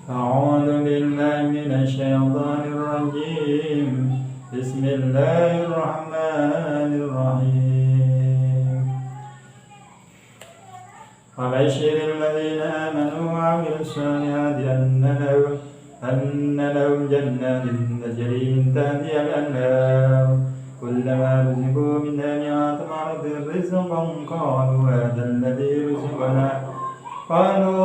أعوذ بالله من الشيطان الرجيم. بسم الله الرحمن الرحيم. وبشر الذين آمنوا وعملوا الصالحات أن لهم جنات تجري من تحتها الأنهار كلما رزقوا منها من ثمرة رزقا قالوا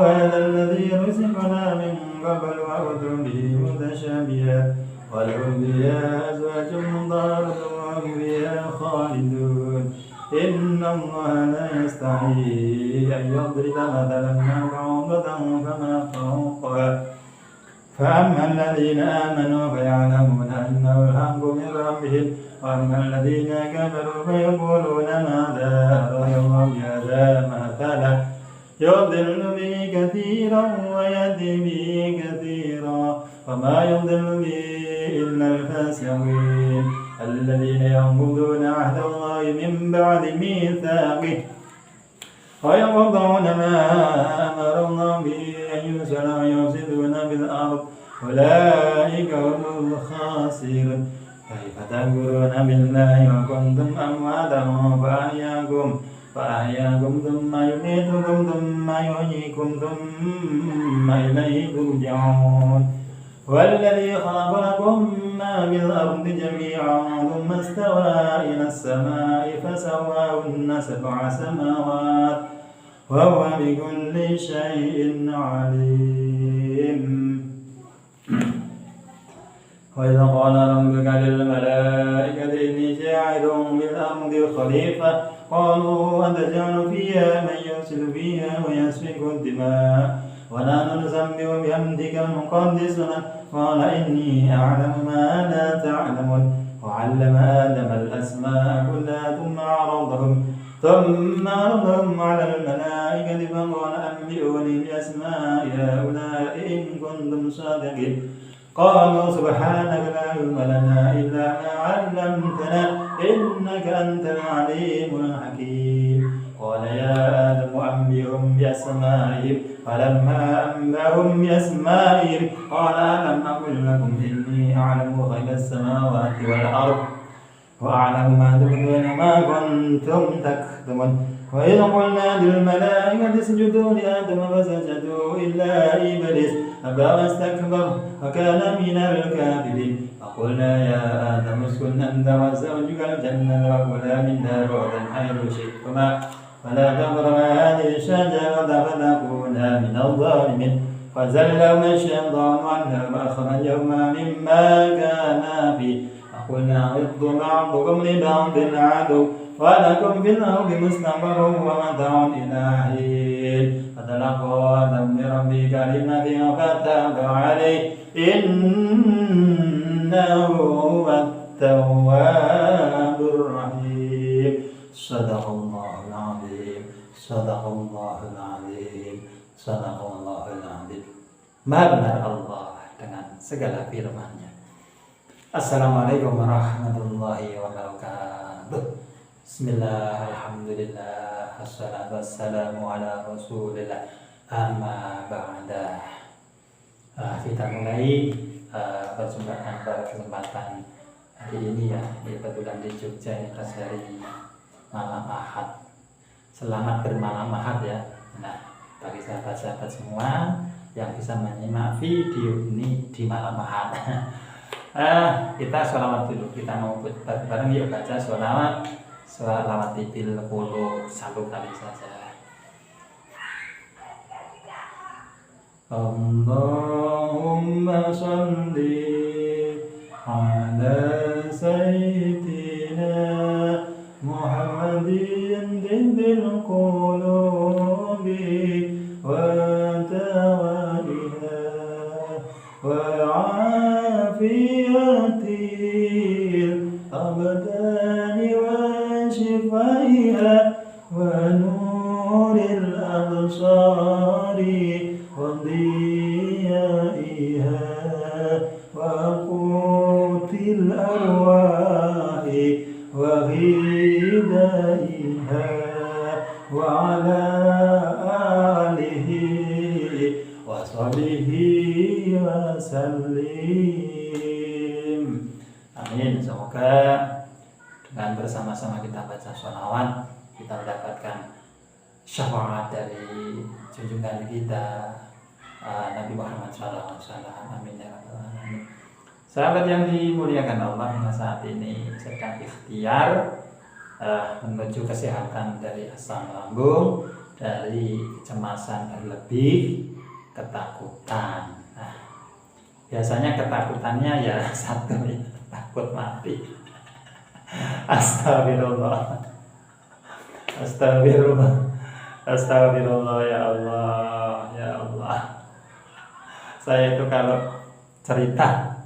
هذا الذي رزقنا من قبل وأتوا به متشابها ولهم فيها أزواج مطهرة وهم فيها خالدون. إن الله لا يستحيي أن يضرب مثلا ما بعوضة فما فوقها فأما الذين آمنوا فيعلمون أنه الحق من ربهم وأما الذين كفروا فيقولون ماذا أراد الله بهذا مثلا يضل به كثيرا ويهدي به كثيرا وما يضل به إلا الفاسقين الذين ينقضون عهد الله من بعد ميثاقه ويقطعون ما أمر الله به أن يوصل ويفسدون في الأرض أولئك هم الخاسرون. كيف تكفرون بالله وكنتم أمواتا فأحياكم ثم يميتكم ثم يحييكم ثم إليه ترجعون. والذي خلق لكم ما في الأرض جميعا ثم استوى إلى السماء فسواهن 7 سماوات وهو بكل شيء عليم. وإذا قال ربك للملائكة إني جاعل في الأرض خليفة قالوا أتجعل فيها من يفسد فيها ويسفك الدماء ونحن نسبح بحمدك ونقدس لك قال إني أعلم ما لا تعلمون. وعلم آدم الأسماء كلها ثم عرضهم على الملائكة فقال أنبئوني بأسماء هؤلاء إن كنتم صادقين. قالوا سبحانك لا علم لنا إلا ما علمتنا إنك أنت العليم الحكيم. قال يا آدم أنبئهم بأسمائهم فلما أنبأهم بأسمائهم قال ألم أقل لكم إني أعلم غيب السماوات والأرض وأعلم ما تبدون ما كنتم تكتمون. وإذ قلنا للملائكة اسجدوا لآدم فسجدوا إلا إبليس أبى واستكبر وكان من الكافرين. فقلنا يا آدم اسكن أنت وزوجك الجنة وكلا منها رغدا حيث شئتما ولا تقربا هذه الشجرة فتكونا من الظالمين. فزلهما الشيطان عنها فأخرجهما مما كانا فيه فقلنا اهبطوا بعضكم لبعض عدو ولكم في الأرض مستقر ومتاع إلى حين. فتلقى آدم من ربه كلمات فتاب عليه إنه هو التواب الرحيم. صدق الله العظيم. صدق الله العظيم. صدق الله العظيم. Maha benar Allah dengan segala firman-Nya. Assalamualaikum warahmatullahi wabarakatuh. Bismillah, alhamdulillah, assalatu wassalamu ala rasulillah, amma ba'da. Kita mulai perjumpaan pada kesempatan hari ini ya, kebetulan di Jogja ini pas hari malam Ahad. Selamat bermalam Ahad ya. Nah, bagi sahabat-sahabat semua yang bisa menyimak video ini di malam Ahad. Kita sholawat dulu, kita mau bareng yuk baca sholawat tibil qulub 1 kali saja. Allahumma sholli ala sayyidina Muhammadin tibil qulubi wa dawaiha wa afiyatil abdani شفائها ونور الأبصار وضيائها وقوت الأرواح وغذائها وعلى آله wa sahbihi wa sallim. Amin. Semoga dengan bersama-sama kita baca sholawat, kita mendapatkan syafaat dari junjungan kita Nabi Muhammad SAW. Amin ya rabbal alamin. Sahabat yang dimuliakan Allah, yang saat ini sedang ikhtiar menuju kesehatan dari asam lambung, dari kecemasan berlebih, ketakutan. Nah, biasanya ketakutannya ya satu, takut mati. Astagfirullah, astagfirullah, astagfirullah, ya Allah, ya Allah. Saya itu kalau cerita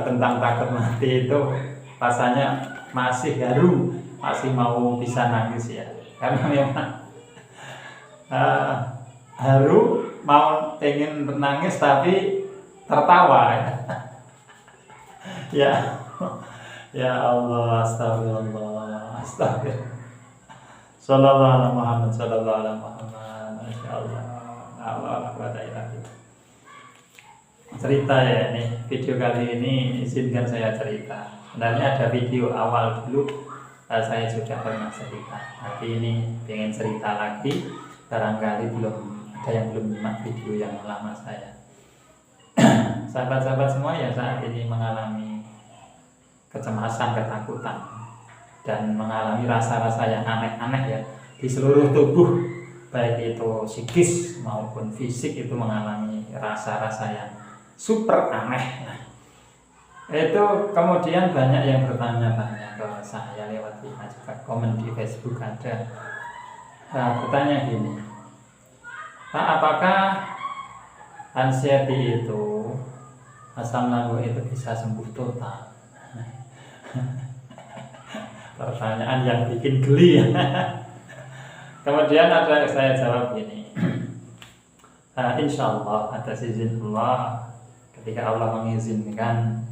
tentang takut mati itu rasanya masih haru, masih mau bisa nangis ya, karena memang haru, mau pengen nangis tapi tertawa ya. Ya, ya Allah, astagfirullah, astagfirullah. Sallallahu alaihi Muhammad, sallallahu alaihi Muhammad. Masya Allah, Allah cerita ya, ini video kali ini izinkan saya cerita. Sebenarnya ada video awal dulu saya sudah pernah cerita, tapi ini pengen cerita lagi, barangkali belum ada yang belum nyimak video yang lama saya. Sahabat-sahabat semua ya saat ini mengalami kecemasan, ketakutan, dan mengalami rasa-rasa yang aneh-aneh ya di seluruh tubuh, baik itu psikis maupun fisik, itu mengalami rasa-rasa yang super aneh. Nah, itu kemudian banyak yang bertanya-tanya ke saya lewat WA, juga komen di Facebook ada. Bertanya gini, Pak, apakah anxiety itu, asam lambung itu bisa sembuh total? Pertanyaan yang bikin geli ya. Kemudian ada saya jawab gini, insya Allah atas izin Allah, ketika Allah mengizinkan,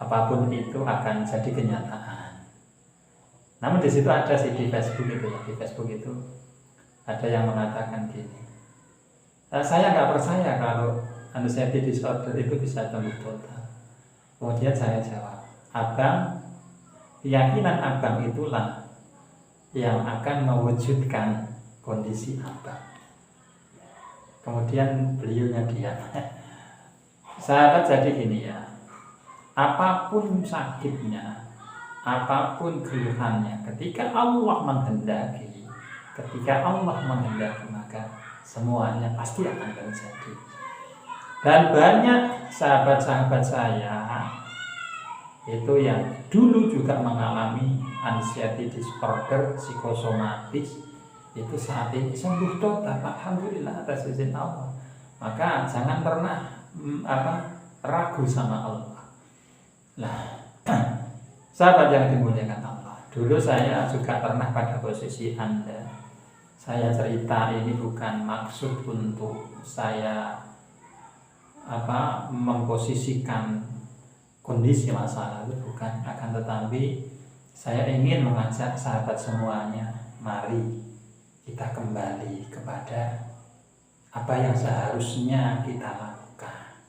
apapun itu akan jadi kenyataan. Namun di situ ada sih di Facebook itu ya, di Facebook itu ada yang mengatakan gini, saya nggak percaya kalau anxiety disorder itu bisa sembuh total. Kemudian saya jawab, abang, keyakinan abang itulah yang akan mewujudkan kondisi abang. Kemudian beliaunya diam. Sahabat, jadi gini ya, apapun sakitnya, apapun keluhannya, ketika Allah menghendaki, maka semuanya pasti akan terjadi. Dan banyak sahabat-sahabat saya itu yang dulu juga mengalami anxiety disorder, psikosomatis, itu saat ini sembuh total, alhamdulillah atas izin Allah. Maka jangan pernah ragu sama Allah. Nah, sahabat yang dimuliakan Allah, dulu saya juga pernah pada posisi Anda. Saya cerita ini bukan maksud untuk saya memposisikan kondisi masa lalu, bukan, akan tetapi saya ingin mengajak sahabat semuanya, mari kita kembali kepada apa yang seharusnya kita lakukan.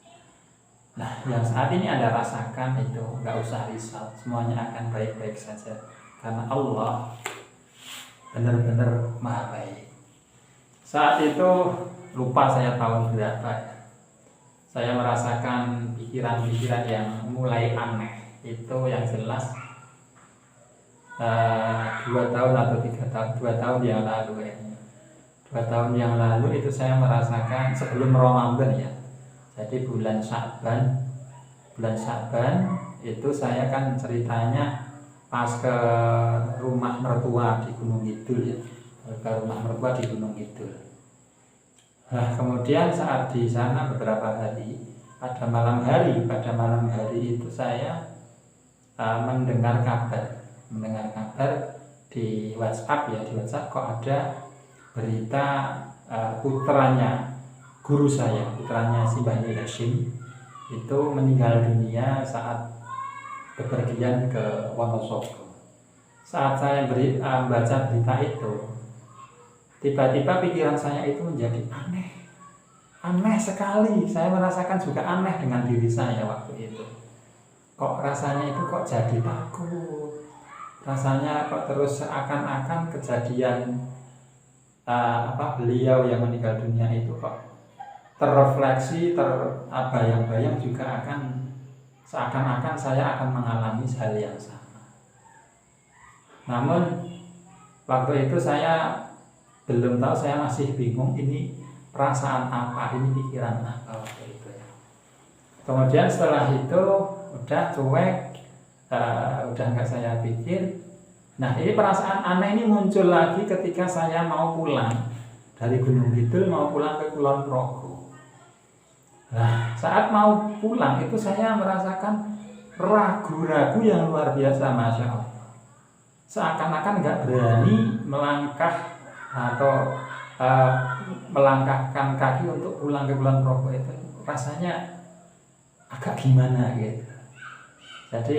Nah, yang saat ini Anda rasakan itu nggak usah risau, semuanya akan baik-baik saja, karena Allah benar-benar maha baik. Saat itu lupa saya tahun berapa ya, saya merasakan pikiran-pikiran yang mulai aneh. Itu yang jelas 2 tahun atau 3 tahun, 2 tahun yang lalu ya. 2 tahun yang lalu itu saya merasakan sebelum Ramadan ya. Jadi bulan Sya'ban itu saya kan ceritanya pas ke rumah mertua di Gunung Kidul ya. Ke rumah mertua di Gunung Kidul. Nah, kemudian saat di sana beberapa hari, pada malam hari itu saya mendengar kabar di WhatsApp ya, di WhatsApp kok ada berita putranya guru saya, putranya si Bayi Hashim itu meninggal dunia saat bepergian ke Wonosobo. Saat saya baca berita itu, tiba-tiba pikiran saya itu menjadi aneh. aneh sekali. Saya merasakan juga aneh dengan diri saya waktu itu. Kok rasanya itu kok jadi takut. Rasanya kok terus seakan-akan kejadian beliau yang meninggal dunia itu kok terrefleksi, terbayang-bayang juga akan seakan-akan saya akan mengalami hal yang sama. Namun waktu itu saya belum tahu, saya masih bingung ini perasaan apa, ini pikiran apa waktu itu ya. Kemudian setelah itu udah cuek, udah nggak saya pikir. Nah ini perasaan aneh ini muncul lagi ketika saya mau pulang dari Gunung Kidul mau pulang ke Kulon Progo. Nah saat mau pulang itu saya merasakan ragu-ragu yang luar biasa, Masya Allah. Seakan-akan nggak berani melangkah atau melangkahkan kaki untuk pulang ke Kulon Progo itu. Rasanya agak gimana gitu. Jadi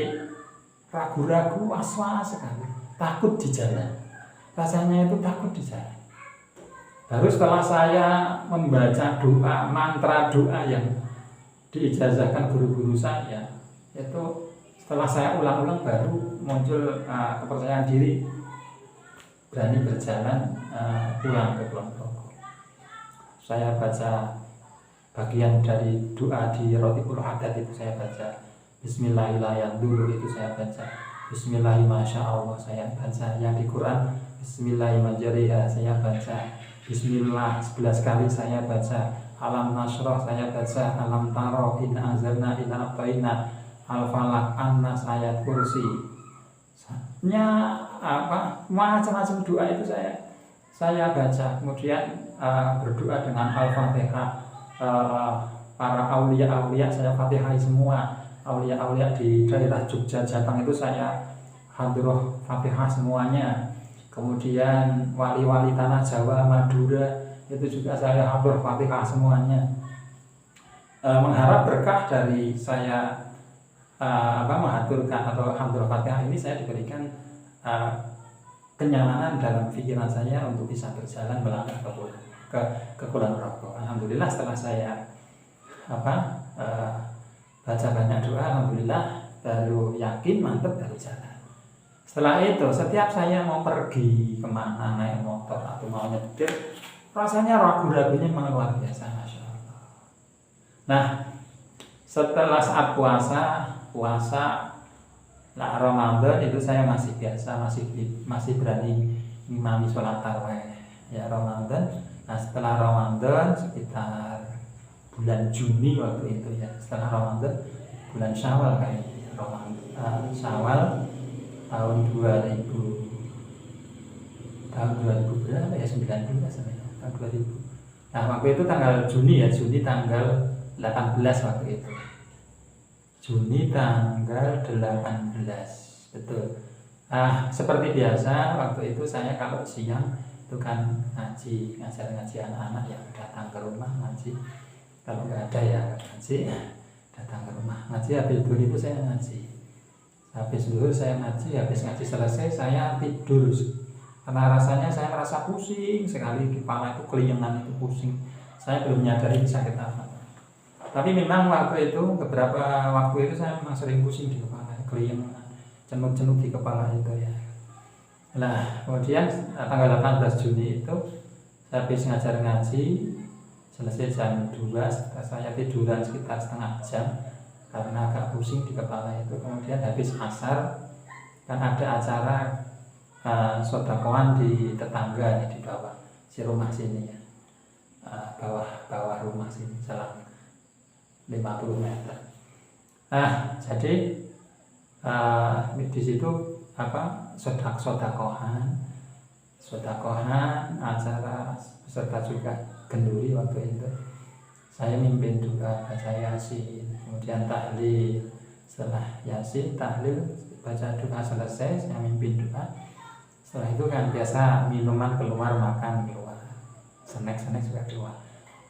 ragu-ragu, was-was sekali. Takut di jalan, rasanya itu takut di jalan. Baru setelah saya membaca doa, mantra doa yang diijazahkan guru-guru saya, itu setelah saya ulang-ulang baru muncul kepercayaan diri, berani berjalan pulang ke Kulon Progo. Saya baca bagian dari doa di Rotibul Haddad itu saya baca, Bismillahirrahmanirrahim dulu itu saya baca, Bismillahirrahmanirrahim saya baca, yang di Quran Bismillahirrahmanirrahim saya baca, Bismillah 11 kali saya baca, Alam Nasroh saya baca, Alam Taro, Inna Anzalna, Inna A'tayna, Al-Falaq, An-Nas, ayat kursi. Macam-macam doa itu saya baca. Kemudian berdoa dengan Al-Fatihah, para aulia-aulia saya fatihai semua. Aulia-aulia di daerah Jogja, Jateng itu saya hadroh fatihah semuanya. Kemudian wali-wali tanah Jawa, Madura itu juga saya hadroh fatihah semuanya. Mengharap berkah dari saya mengaturkan atau hadroh fatihah ini, saya diberikan kenyamanan dalam pikiran saya untuk bisa berjalan melangkah ke Kulon Progo. Alhamdulillah setelah saya baca banyak doa, alhamdulillah baru yakin, mantep, baru jalan. Setelah itu setiap saya mau pergi kemana naik motor atau mau nyetir, rasanya ragu-ragunya memang luar biasa, Masya Allah. Nah setelah saat puasa Ramadan itu saya masih biasa, masih berani ngimami sholat tarawih ya Ramadan. Nah setelah Ramadan sekitar bulan Juni waktu itu ya, setelah Ramadan bulan Syawal kayaknya, Syawal tahun 2000 berapa ya, 19 sebenarnya, tahun 2000. Nah waktu itu tanggal Juni tanggal 18 waktu itu, Juni tanggal 18 betul. Seperti biasa waktu itu saya kalau siang itu kan ngajar anak-anak yang datang ke rumah ngaji. Kalau nggak ada ya ngaji, datang ke rumah ngaji, habis itu saya ngaji. Habis dulu saya ngaji, habis ngaji selesai saya tidur. Karena rasanya saya merasa pusing sekali, kepala itu keliengan, itu pusing. Saya belum menyadari sakit apa. Tapi memang waktu itu, beberapa waktu itu saya memang sering pusing di kepala, keliengan, cenut-cenut di kepala itu ya. Nah kemudian tanggal 18 Juni itu saya habis ngajar ngaji, selesai jam 2, saya tiduran sekitar setengah jam karena agak pusing di kepala itu. Kemudian habis asar kan ada acara sodakoan di tetangga di bawah si rumah sini ya, bawah rumah sini jalan 50 meter. Nah jadi di situ sodakohan acara beserta juga genduri waktu itu. Saya mimpin doa, baca Yasin, kemudian tahlil. Setelah Yasin, tahlil, baca doa selesai, saya mimpin doa. Setelah itu kan biasa minuman keluar, makan keluar, snack juga keluar.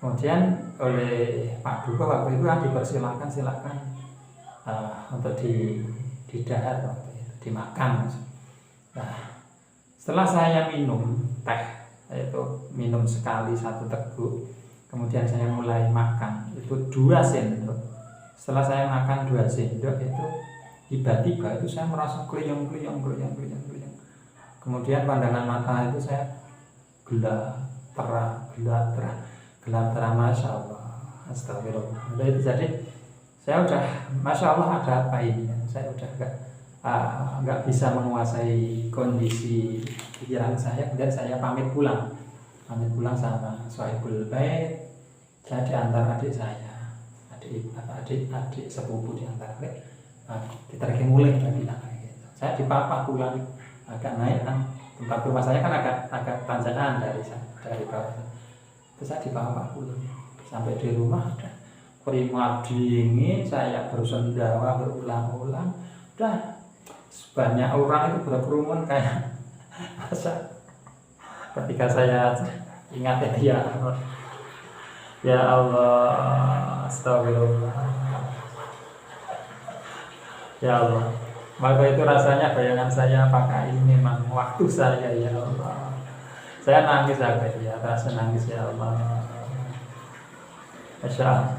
Kemudian oleh Pak Duko waktu itu kan dipersilakan untuk didahar waktu itu, dimakan. Nah setelah saya minum teh, yaitu minum sekali 1 teguk, Kemudian saya mulai makan, itu 2 sendok. Setelah saya makan 2 sendok itu tiba-tiba itu saya merasa kluyung. Kemudian pandangan mata itu saya gelap terang, Masya Allah, astagfirullah. Jadi saya udah, Masya Allah, ada apa ini? Saya udah nggak bisa menguasai kondisi pikiran saya. Kemudian saya pamit pulang sama Sohibul Bait. Saya diantar adik saya, adik sepupu diantar diterke mulai lagi gitu. Saya dipapa pulang, agak naik kan, tempat rumah saya kan agak tanjakan dari bawah. Terus saya dipapa pulang sampai di rumah udah keringat dingin, saya bersendawa berulang-ulang, udah banyak orang itu berkerumun kayak masa. Ketika saya ingat ya Allah, astagfirullah, ya Allah, maka itu rasanya bayangan saya apakah ini memang waktu saya, ya Allah. Saya nangis rasa nangis, ya Allah. Masya Allah.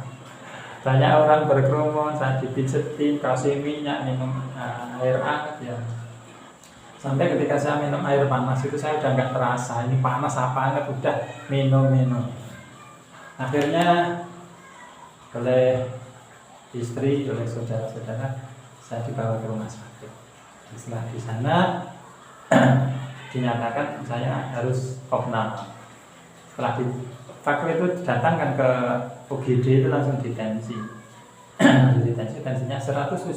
Banyak orang berkerumun, saya dipijetin, kasih minyak, minum air hangat ya. Sampai ketika saya minum air panas itu saya udah nggak terasa ini panas apa hangat, udah minum. Akhirnya oleh istri, oleh saudara-saudara, saya dibawa ke rumah sakit. Setelah di sana dinyatakan saya harus opname. Setelah fakir itu datang kan ke UGD itu langsung ditensi. Tensinya 170.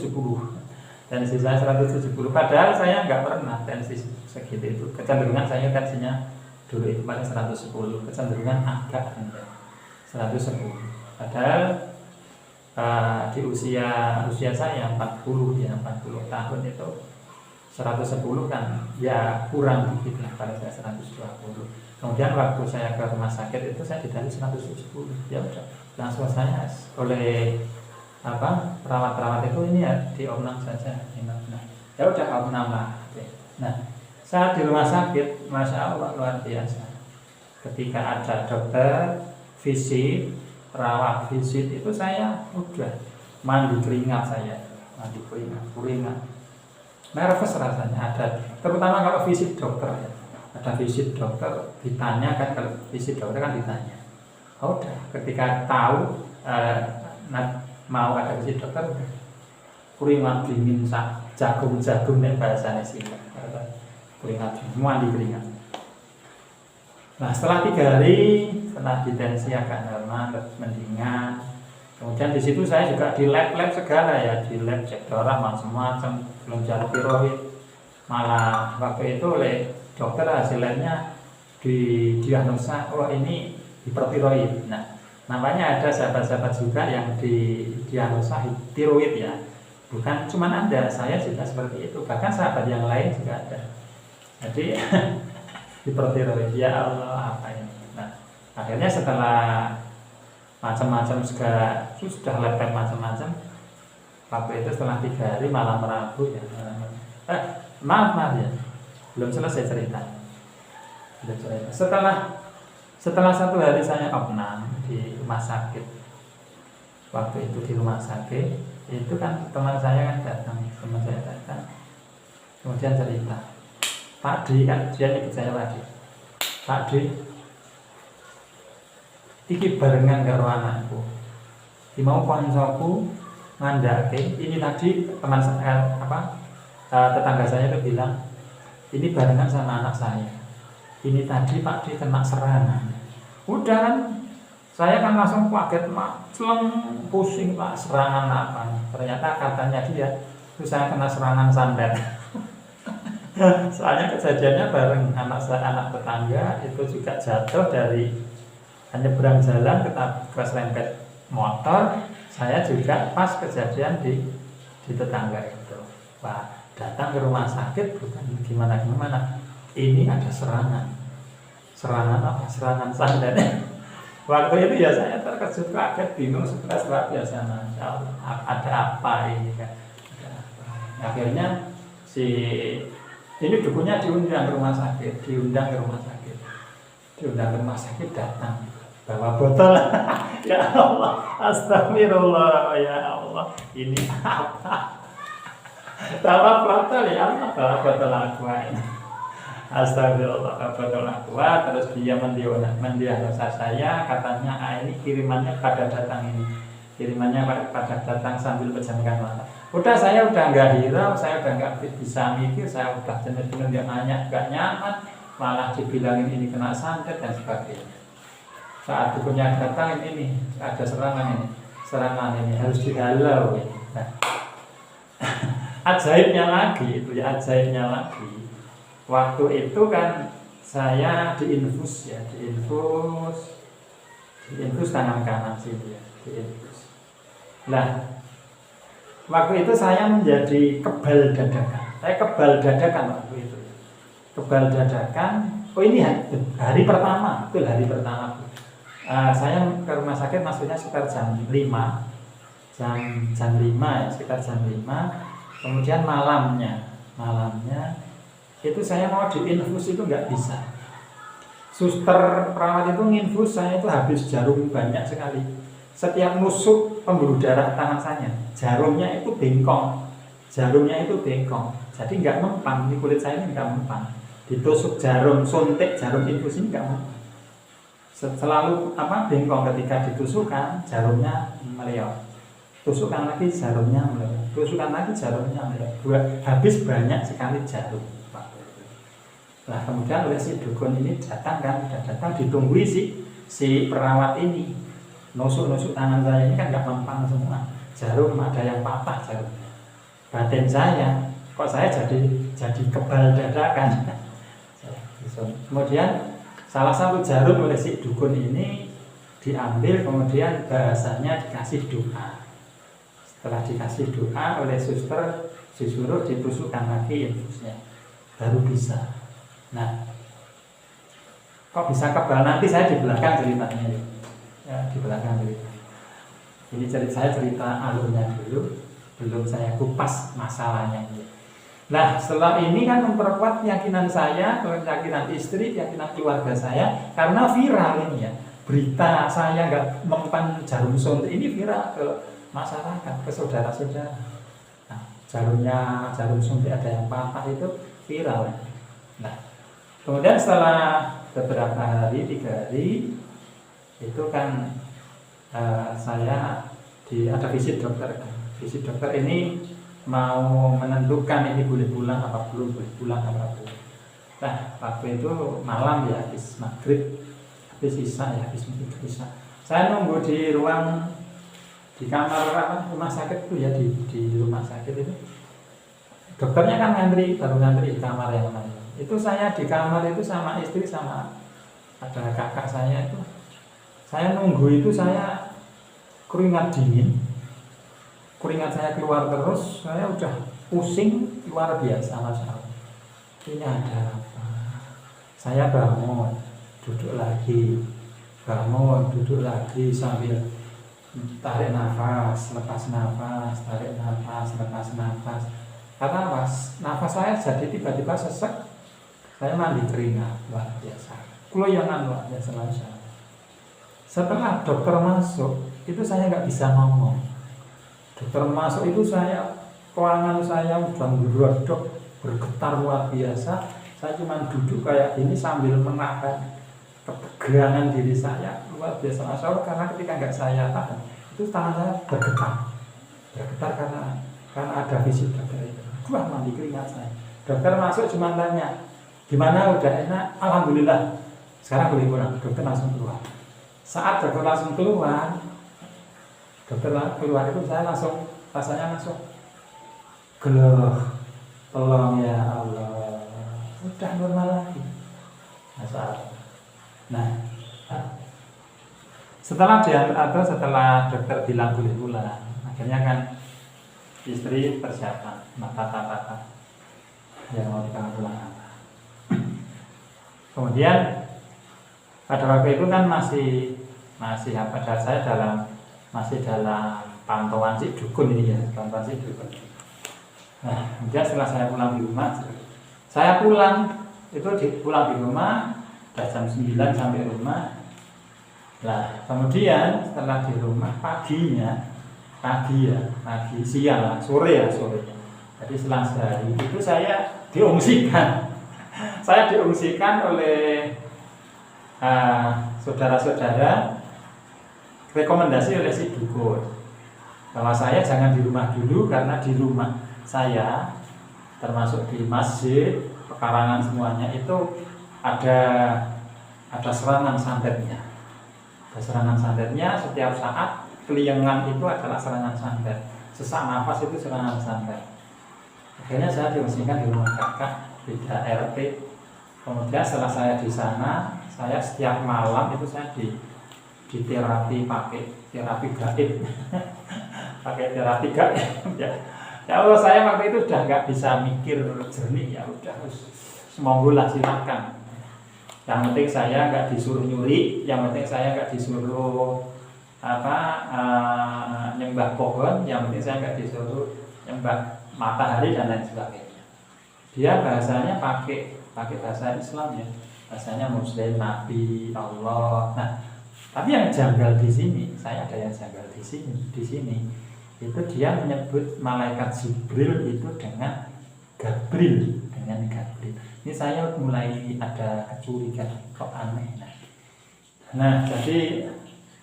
Tensi saya 170. Padahal saya nggak pernah tensi segitu itu. Kecenderungan saya tensinya dulu itu pada 110. Kecenderungan agak rendah 110. Padahal di usia saya 40 tahun itu 110 kan ya kurang dikit lah, pada saya 120. Kemudian waktu saya ke rumah sakit itu saya ditensi 170. Ya udah, langsung saya oleh perawat-perawat itu ini ya diopnam saja. Nah, ya udah opnam lah. Nah, saat di rumah sakit, Masya Allah, luar biasa. Ketika ada dokter visit, perawat visit itu saya udah mandi keringat, nervous rasanya. Ada, terutama kalau visit dokter ya. Ada visit dokter ditanya kan, kalau visit dokter kan ditanya. Udah, ketika tahu mau ada visit dokter, keringat dingin, jagung nek bahasane sini. Keringat dingin, mandi keringat. Nah, setelah 3 hari, setelah ditensi agak normal, mendingan. Kemudian di situ saya juga di lab segala ya, di lab cek darah macam-macam, belum jalan tiroid. Malah waktu itu oleh dokter hasil labnya didiagnosa, ini hipertiroid. Nah, namanya ada sahabat-sahabat juga yang didiagnosa tiroid ya. Bukan cuma Anda, saya juga seperti itu. Bahkan sahabat yang lain juga ada. Jadi hipertiroid, ya Allah, apa ini? Nah, akhirnya setelah macam-macam sudah lab macam-macam, waktu itu setelah 3 hari malam Rabu ya, maaf ya, belum selesai cerita. Setelah 1 hari saya opnam di rumah sakit. Waktu itu di rumah sakit itu kan teman saya datang, kemudian cerita, Pak D, kan dia nyebut saya Pak D, iki barengan karo anakku. Ki mau koncoku ngandake, ini tadi teman saya tetangga saya itu bilang, ini barengan sama anak saya. Ini tadi Pak D kena serangan. Udah kan, saya kan langsung kaget, pusing Pak, serangan apa? Ternyata katanya dia, itu saya kena serangan santet. Soalnya kejadiannya bareng, anak tetangga itu juga jatuh dari nyebrang jalan ke serempet motor. Saya juga pas kejadian di tetangga itu. Wah, datang ke rumah sakit bukan gimana, ini ada serangan apa? Serangan santet. Waktu itu ya saya terkejut, kaget, bingung, stres luar biasa. Masya Allah, ada apa ini kan? Akhirnya ini dukunnya diundang ke rumah sakit, datang. bawa botol. Ya Allah, astagfirullah, ya Allah, ini apa? Bawa botol, ya Allah, bawa botol aqua ini. Astagfirullah, bawa botol aqua. Terus dia mendiagnosa saya, katanya ini kirimannya pada datang ini, kirimannya pada datang sambil pejamkan mata. Udah, saya udah nggak hirau, saya udah nggak bisa mikir, saya udah bener-bener nggak nyaman, malah dibilangin ini kena santet dan sebagainya. Saat dukunnya datang ini ada serangan ini harus dihalau ini. Nah, ajaibnya lagi itu ya, ajaibnya lagi. Waktu itu kan saya diinfus tangan kanan sini ya, diinfus. Nah, waktu itu saya menjadi kebal dadakan. Saya kebal dadakan waktu itu. Kebal dadakan. Oh, ini hari pertama, betul hari pertama. Saya ke rumah sakit masuknya sekitar jam 5 ya, sekitar jam 5. Kemudian malamnya itu saya mau diinfus itu nggak bisa. Suster perawat itu nginfus saya itu habis jarum banyak sekali. Setiap nusuk pembuluh darah tangan saya, jarumnya itu bengkong, jadi nggak mempan, di kulit saya ini nggak mempan. Ditusuk jarum, suntik jarum infus ini nggak mempan. Selalu bengkong ketika ditusukkan, jarumnya meleot. Tusukkan lagi, jarumnya meleot. Tusukkan lagi, jarumnya meleot. Habis banyak sekali jarum. Nah, kemudian oleh si dukun ini datang ditunggu si perawat ini. Nusuk tangan saya ini kan nggak mempan semua. Jarum ada yang patah jarumnya. Batin saya, kok saya jadi kebal dadakan. Kemudian salah satu jarum oleh si dukun ini diambil, kemudian bahasanya dikasih doa. Setelah dikasih doa oleh suster, disuruh ditusukkan lagi infusnya, baru bisa. Nah, kok bisa kebal? Nanti saya di belakang ceritanya ya, di belakang cerita. Ini saya cerita alurnya dulu, belum saya kupas masalahnya. Nah, setelah ini kan memperkuat keyakinan saya, keyakinan istri, keyakinan keluarga saya, karena viral ini ya. Berita saya nggak mempan jarum suntik ini viral ke masyarakat, ke saudara-saudara. Nah, jarum suntik ada yang patah itu viral. Nah, kemudian setelah beberapa hari, 3 hari, itu kan saya ada visit dokter. Visit dokter ini mau menentukan ini boleh pulang apa belum, boleh pulang apa belum. Nah, waktu itu malam ya, habis maghrib, habis isya ya, habis maghrib isya. Saya nunggu di kamar rumah sakit itu ya, di rumah sakit itu. Dokternya kan baru ngantri di kamar yang lain. Itu saya di kamar itu sama istri, sama ada kakak saya itu. Saya nunggu itu, saya keringat dingin. Keringat saya keluar terus, saya udah pusing luar biasa masalah. Ini ada apa? Saya bangun, duduk lagi sambil tarik nafas, lepas nafas, tarik nafas, lepas nafas. Karena nafas saya jadi tiba-tiba sesek, saya mandi keringat luar biasa. Keloyangan luar biasa masalah. Setelah dokter masuk, itu saya nggak bisa ngomong. Dokter masuk itu keuangan saya udah merodok, bergetar luar biasa. Saya cuma duduk kayak gini sambil menahan ketegangan diri saya luar biasa masalah, karena ketika nggak saya tahan, itu tangan saya bergetar karena ada visit dokter itu. Wah, mandi keringat saya. Dokter masuk cuma tanya, gimana, udah enak? Alhamdulillah. Sekarang boleh pulang. Dokter langsung keluar. Saat dokter langsung keluar itu saya rasanya langsung geloh, tolong ya Allah, udah normal lagi. Nah, setelah dokter bilang boleh pulang, akhirnya kan istri persiapan mata yang mau dipanggil pulang apa. Kemudian pada waktu itu kan masih saya masih dalam pantauan si dukun ini ya, pantauan si dukun. Nah, kemudian setelah saya pulang di rumah, pulang di rumah, udah jam 9 sampai rumah. Lah kemudian setelah di rumah pagi siang lah, sore. Jadi selang sehari itu saya diungsikan. Saya diungsikan oleh saudara-saudara, rekomendasi oleh si dukun bahwa saya jangan di rumah dulu, karena di rumah saya termasuk di masjid, pekarangan semuanya itu ada serangan santetnya. Ada serangan santetnya setiap saat, keliengan itu adalah serangan santet. Sesak nafas itu serangan santet. Akhirnya saya diungsikan di rumah kakak di RT. Kemudian setelah saya di sana, saya setiap malam itu saya di terapi pakai terapi gaib. Pakai terapi gaib ya. Ya Allah, saya waktu itu udah nggak bisa mikir jernih, ya udah semonggolah silakan. Yang penting saya nggak disuruh nyuri, yang penting saya nggak disuruh nyembah pohon, yang penting saya nggak disuruh nyembah matahari dan lain sebagainya. Dia bahasanya pakai bahasa Islam ya, bahasanya Muslim, Nabi, Allah. Nah, tapi yang janggal di sini, saya ada yang janggal di sini itu dia menyebut malaikat Jibril itu dengan Gabril. Ini saya mulai ada kecurigaan, kok aneh. Nah, jadi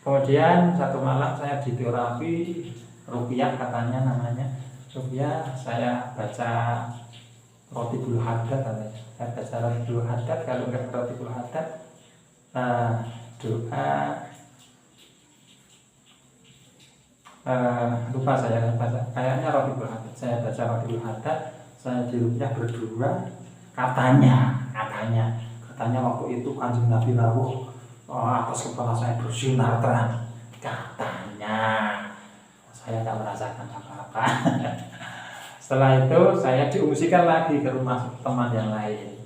kemudian satu malam saya di terapi ruqyah, katanya namanya ruqyah. Saya baca Rotibul Haddad, saya baca Rotibul Haddad. Kalau nggak Rotibul Haddad, doa lupa saya kayaknya Rotibul Haddad. Saya baca Rotibul Haddad, saya di ruqyah berdua. Katanya waktu itu Kanjeng Nabi rawuh atas kepala saya bersinar terang. Katanya saya tak merasakan apa-apa. Setelah itu saya diungsikan lagi ke rumah teman yang lain,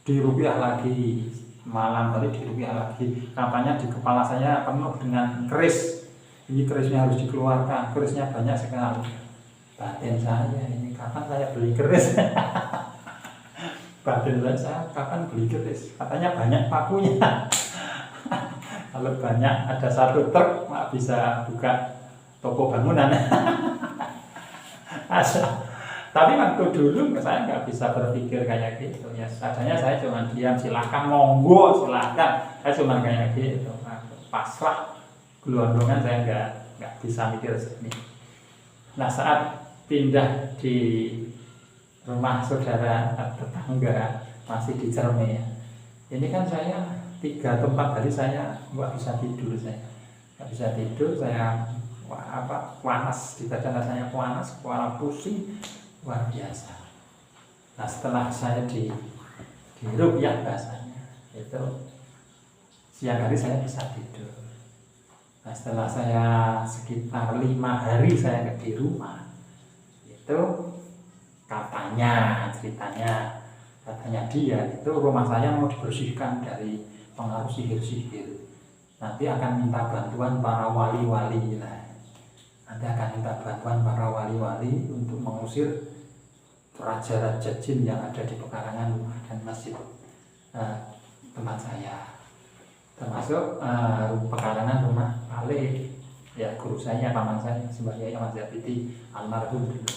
di ruqyah lagi, malam tadi di ruqyah lagi. Katanya di kepala saya penuh dengan keris. Ini kerisnya harus dikeluarkan, kerisnya banyak sekali. Batin saya ini, kapan saya beli keris? Batin saya kapan beli keris? Katanya banyak pakunya. Kalau banyak, ada satu truk bisa buka toko bangunan. Tapi waktu dulu saya nggak bisa berpikir kayak gitu ya. Adanya saya cuma diam, silakan monggo, silakan. Saya cuma kayak gitu, pasrah. Gelondongan saya nggak bisa mikir sini. Nah, saat pindah di rumah saudara tetangga masih di Cerme ya. Ini kan saya 3 tempat tadi saya nggak bisa tidur, saya panas di badan, rasanya panas, kepala pusing luar biasa. Nah, setelah saya di ruqyah bahasanya itu siang hari saya bisa tidur. Nah, setelah saya sekitar 5 hari saya di rumah, itu ceritanya dia itu rumah saya mau dibersihkan dari pengaruh sihir. Nanti akan minta bantuan para wali-wali untuk mengusir raja-raja jin yang ada di pekarangan rumah dan masjid tempat saya. Termasuk pekarangan rumah Ale, ya guru saya, paman saya sebagai Ahmad Zabidi almarhum dulu.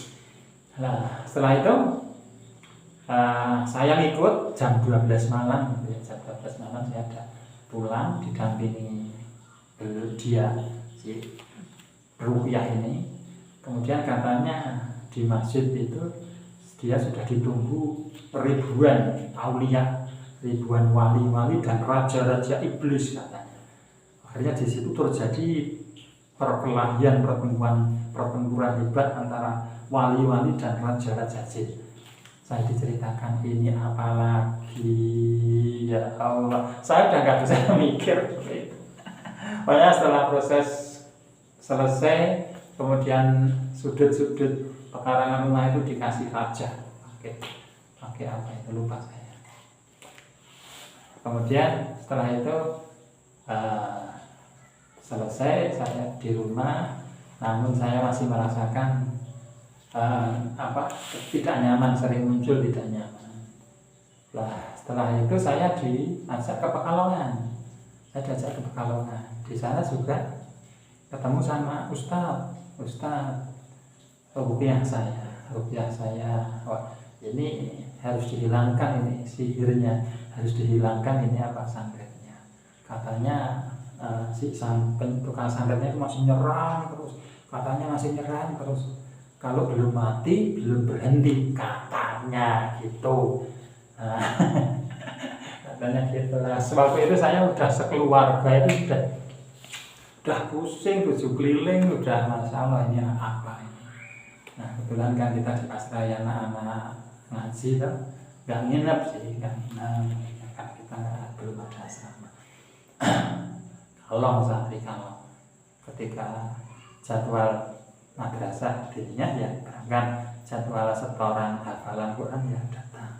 Nah, setelah itu saya ngikut jam 12 malam, jam 12 malam saya ada pulang didampingi dia si ruqyah ini. Kemudian katanya di masjid itu dia sudah ditunggu ribuan aulia, ribuan wali-wali dan raja-raja iblis katanya. Akhirnya di situ terjadi perkelahian, pertempuran hebat antara wali-wali dan raja-raja jin. Saya diceritakan ini apalagi, ya Allah, saya udah nggak bisa mikir. Pokoknya setelah proses selesai, kemudian sudut-sudut pekarangan rumah itu dikasih raja. Pakai apa itu lupa saya. Kemudian setelah itu selesai saya di rumah, namun saya masih merasakan tidak nyaman, sering muncul tidak nyaman. Setelah itu saya diajak ke Pekalongan. saya diajak ke Pekalongan. Di sana juga ketemu sama Ustadz rupiah saya, wah ini harus dihilangkan, ini sihirnya harus dihilangkan, ini apa santetnya, katanya si tukang santetnya itu masih nyerang terus, kalau belum mati belum berhenti, katanya gitu. Katanya gitu lah. Sebab itu saya udah sekeluarga itu udah pusing, 7 keliling, udah masalah ini apa ini. Nah kebetulan kan kita di Pasraya anak-anak ngaji kan, nggak nginep kan kita belum ada asrama. Kalau santri kalau ketika jadwal madrasah dirinya ya berangkat, jadwal setoran hafalan Quran ya datang.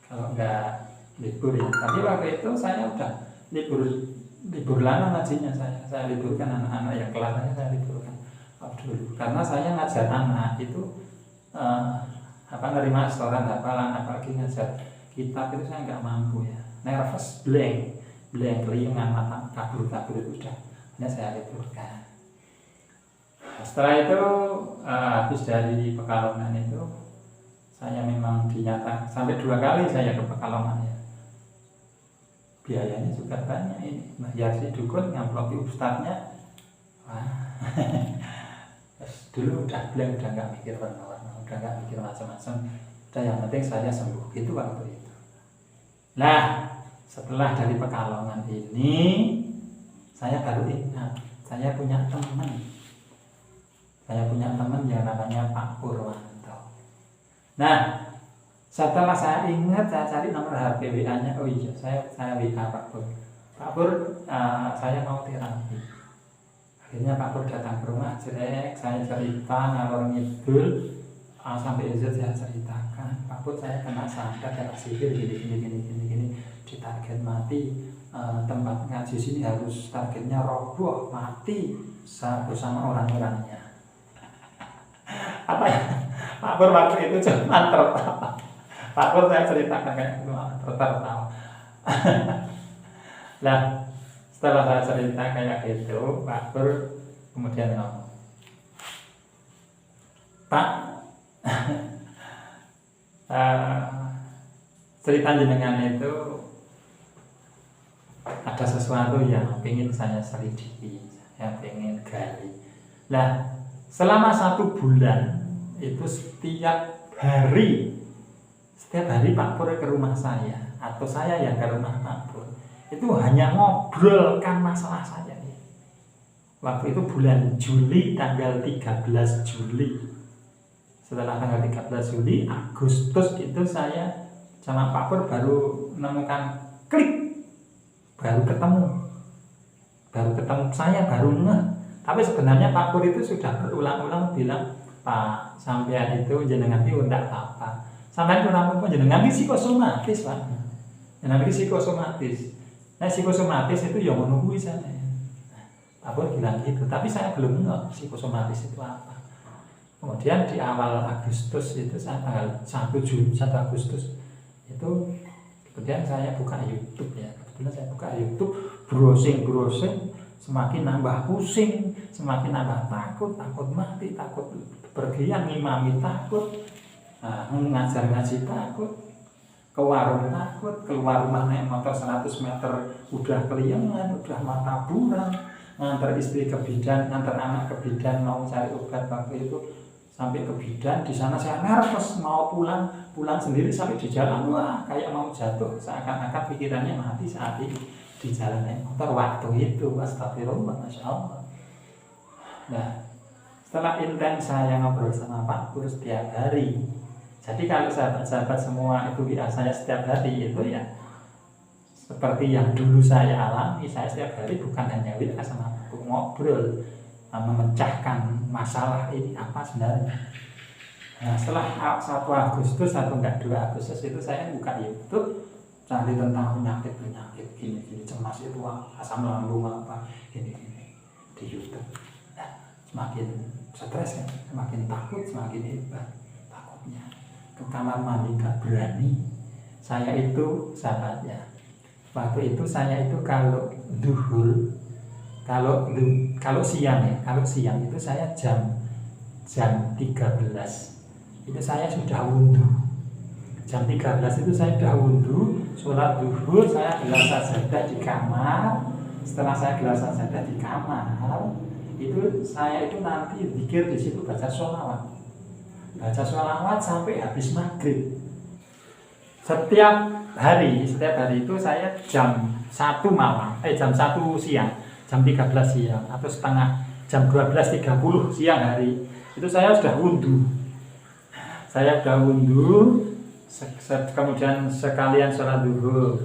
Kalau nggak libur ya, tapi waktu itu saya udah libur lama ngajinya, saya liburkan anak-anak yang kelasnya, saya liburkan dulu karena saya ngajar anak itu nerima setoran hafalan, apalagi ngajar kitab itu saya nggak mampu ya, nervous, blank keliungan, mata kabur itu udah, hanya saya liburkan. Setelah itu habis dari Pekalongan itu saya memang dinyatakan sampai 2 kali saya ke Pekalongan ya. Biayanya juga banyak ini, bayar si dukun, ngamploki ustadznya, wah. Dulu udah bilang udah nggak mikir warna-warna, udah nggak mikir macam-macam, udah yang penting saya sembuh itu waktu itu. Nah setelah dari Pekalongan ini saya baru ingat saya punya teman yang namanya Pak Purwanto. Nah setelah saya ingat, saya cari nomor HP WA-nya, oh iya saya WA Pak Pur, saya mau terapi. Akhirnya Pak Pur datang ke rumah, saya cerita ngalor ngidul sampai Z saya ceritakan, Pak Pur saya kena santet, kena sihir gini, di target mati, tempat ngaji sini harus targetnya roboh, mati bersama orang-orangnya. Apa ya? Pak Pur waktu itu cuma tertawa. Pak Pur saya ceritakan kayak tertawa. Lah setelah saya cerita kayak gitu, Pak Pur kemudian ngomong, Pak, cerita jenengan itu ada sesuatu yang ingin saya selidiki, yang ingin gali. Nah, selama 1 bulan itu setiap hari Pak Pur ke rumah saya, atau saya yang ke rumah Pak Pur, itu hanya ngobrolkan masalah saya. Waktu itu bulan Juli, tanggal 13 Juli. Setelah tanggal 13 Juli, Agustus itu saya sama Pak Pur baru menemukan klik, baru ketemu saya baru ngeh. Tapi sebenarnya Pak Pur itu sudah berulang-ulang bilang, Pak, sampean itu jenengan itu enggak apa-apa, sampean kurang pun jenengan itu psikosomatis, Pak. Jenengan itu psikosomatis. Nah psikosomatis itu yang menunggu sana. Pak Pur bilang gitu, tapi saya belum ngerti psikosomatis itu apa. Kemudian di awal Agustus itu, tanggal 1 Agustus itu, kemudian saya buka YouTube ya. Kebetulan saya buka YouTube, browsing, semakin nambah pusing, semakin nambah takut mati, takut pergian, ngimami takut, ngajar ngaji takut, ke warung takut, keluar rumah naik motor 100 meter udah keliengan, udah mata buram, ngantar istri ke bidan, ngantar anak ke bidan mau cari obat. Waktu itu sampai ke bidan, di sana saya nervous, mau pulang sendiri sampai di jalan, wah kayak mau jatuh, seakan-akan pikirannya mati saat ini di jalan naik motor waktu itu. Astagfirullah, Masya Allah. Nah setelah intens saya ngobrol sama Pak Pur setiap hari, jadi kalau sahabat-sahabat semua itu WA saya setiap hari itu ya seperti yang dulu saya alami. Saya setiap hari bukan hanya WA sama Pak Pur, ngobrol, memecahkan masalah ini apa sebenarnya. Nah setelah 1 Agustus atau enggak 2 Agustus itu saya buka YouTube, cari tentang penyakit gini cemas itu asam lambung apa gini di YouTube. Nah, semakin stres kan, semakin takut, semakin hebat takutnya. Ke kamar mandi gak berani. Saya itu sahabatnya, waktu itu saya itu kalau duhur, kalau siang ya, kalau siang itu saya jam 13 itu saya sudah wudhu. Jam 13 itu saya sudah wudhu, sholat duhur, saya gelas sajadah di kamar. Setelah saya gelas sajadah di kamar, itu saya itu nanti zikir di situ, baca sholawat sampai habis maghrib. Setiap hari itu saya jam 1 malam, jam 1 siang, jam 13 siang atau jam 12.30 siang hari itu saya sudah wudhu. Kemudian sekalian sholat duhur.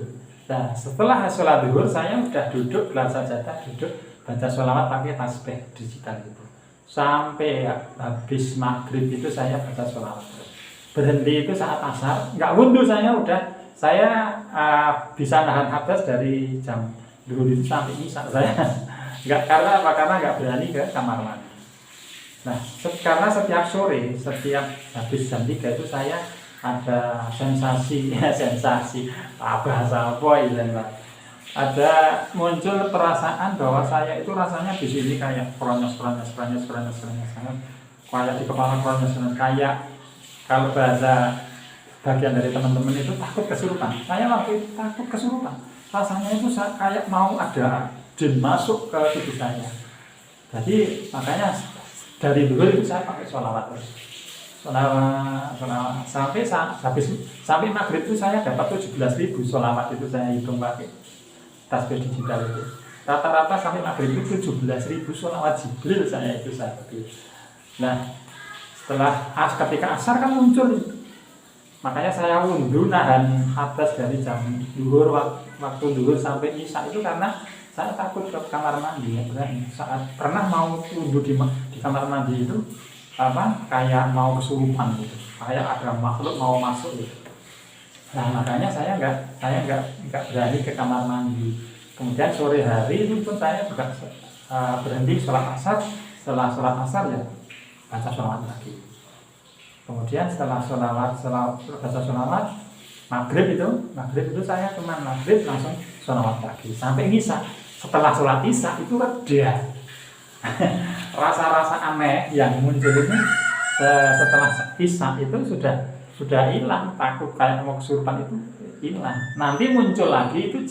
Nah, setelah sholat duhur saya sudah duduk gelas sajadah, duduk baca sholawat pakai tasbih digital itu. Sampai habis maghrib itu saya baca sholawat. Berhenti itu saat asar, nggak wudhu saya bisa nahan hadas dari jam duhur itu sampai isya saya. Karena nggak berani ke kamar mandi. Nah, karena setiap sore, setiap habis jam 3 itu saya ada sensasi bahasa apa itu, ada muncul perasaan bahwa saya itu rasanya di sini kayak kronyos, kayak di kepala kronyos, kayak kalau bahasa bagian dari teman-teman itu takut kesurupan. Saya waktu itu takut kesurupan, rasanya itu kayak mau ada jin masuk ke tubuh saya. Jadi makanya dari dulu itu saya pakai sholawat terus. Sholawat sampai maghrib itu saya dapat 17.000 sholawat itu saya hitung pakai tasbih digital itu. Rata-rata sampai maghrib itu 17.000 sholawat Jibril saya pakai. Nah, ketika asar kan muncul, makanya saya wudhu nahan hadas dari jam duhur, waktu duhur sampai isya itu karena saya takut ke kamar mandi ya. Saat pernah mau wudhu di kamar mandi itu kayak mau kesurupan gitu, kayak ada makhluk mau masuk gitu. Nah, makanya saya nggak berani ke kamar mandi. Kemudian sore hari itu pun saya juga berhenti sholat asar. Setelah sholat asar ya baca sholawat lagi. Kemudian setelah baca sholawat maghrib itu saya cuman maghrib langsung sholawat lagi sampai isya. Setelah sholat isya itu reda. Rasa-rasa aneh yang muncul ini setelah isya itu sudah hilang, takut kayak mau kesurupan itu hilang. Nanti muncul lagi itu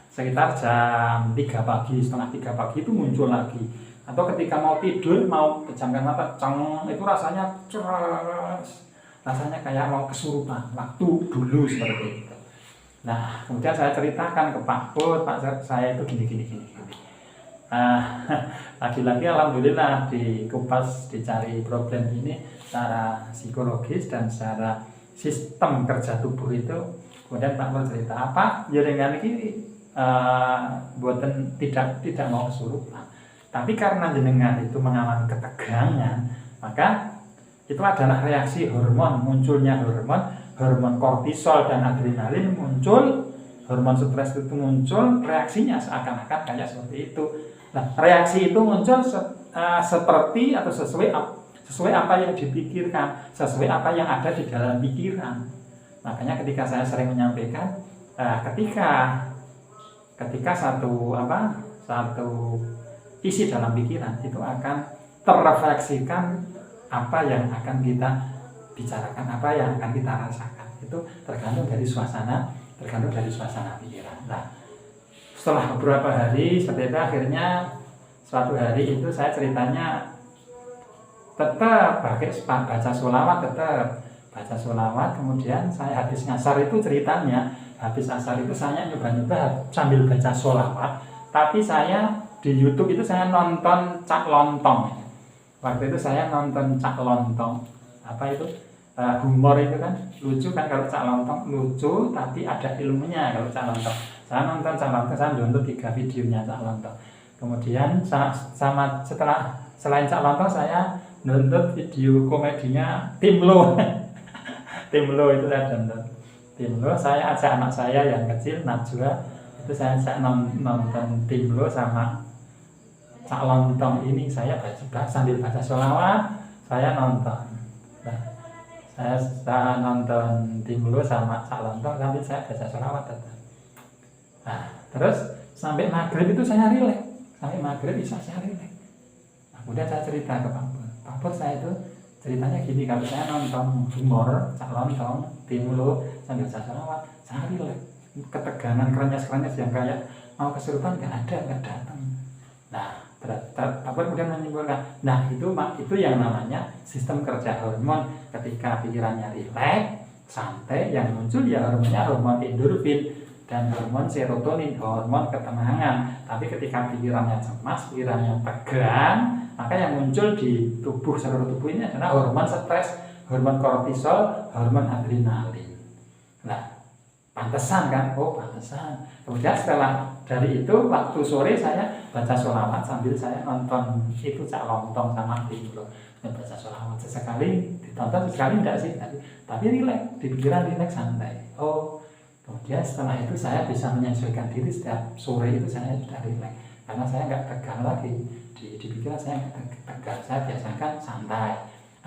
sekitar jam 3 pagi, setengah 3 pagi itu muncul lagi. Atau ketika mau tidur, mau pejamkan mata, itu rasanya rasanya kayak mau kesurupan waktu dulu seperti itu. Nah, kemudian saya ceritakan ke Pak Put, Pak saya itu gini. Lagi-lagi alhamdulillah dikupas, dicari problem ini secara psikologis dan secara sistem kerja tubuh itu. Kemudian Pak Put cerita apa? Jenengan ini buatan tidak mau kesurupan. Tapi karena jenengan itu mengalami ketegangan, maka itu adalah reaksi munculnya hormon kortisol dan adrenalin muncul, hormon stres itu muncul, reaksinya seakan-akan kayak seperti itu. Nah, reaksi itu muncul seperti atau sesuai apa yang dipikirkan, sesuai apa yang ada di dalam pikiran. Makanya ketika saya sering menyampaikan, ketika satu isi dalam pikiran itu akan terrefleksikan apa yang akan kita bicarakan, apa yang akan kita rasakan. Itu tergantung dari suasana pikiran. Nah, setelah beberapa hari seperti itu, akhirnya suatu hari itu saya ceritanya tetap baca sholawat, kemudian saya habis ngasar itu ceritanya, habis asar itu saya nyoba sambil baca sholawat, tapi saya di YouTube itu saya nonton Cak Lontong. Waktu itu saya nonton Cak Lontong. Apa itu? Humor itu kan lucu kan, kalau Cak Lontong lucu tapi ada ilmunya kalau Cak Lontong. Saya nonton Cak Lontong, saya nonton 3 videonya Cak Lontong. Kemudian selain Cak Lontong saya nonton video komedinya Tim Lo. Tim Lo itu saya nonton. Tim Lo, saya ajak anak saya yang kecil Najwa, itu saya ajak nonton Tim Lo sama Cak Lontong ini. Saya sambil baca sholawat saya nonton. Nah, saya nonton Tim Lo sama Cak Lontong sambil saya baca sholawat. Nah, terus sampai maghrib itu saya rileks, sampai maghrib bisa saya rileks. Nah, kemudian saya cerita ke Pak Pur, saya itu ceritanya gini, kalau saya nonton humor, lontong di mulut sambil saya sholawat, saya rileks. Ketegangan krenyes-krenyes yang kayak mau kesurupan nggak datang. Nah, Pak Pur kemudian menyimpulkan, nah itu yang namanya sistem kerja hormon. Ketika pikirannya rileks, santai, yang muncul ya hormon endorfin dan hormon serotonin, hormon ketenangan. Tapi ketika pikirannya cemas, pikirannya tegang, maka yang muncul di tubuh, seluruh tubuh ini adalah hormon stres, hormon kortisol, hormon adrenalin. Nah, pantesan kan? Oh, pantesan. Kemudian setelah dari itu, waktu sore saya baca sholawat sambil saya nonton itu Cak Lontong sama Tim loh. Baca sholawat sesekali, ditonton sekali enggak sih? Tapi rileks, di pikiran rileks, santai. Oh, kemudian setelah itu saya bisa menyesuaikan diri, setiap sore itu saya sudah rileks. Karena saya nggak tegang lagi, di pikiran saya nggak tegang, saya biasakan santai.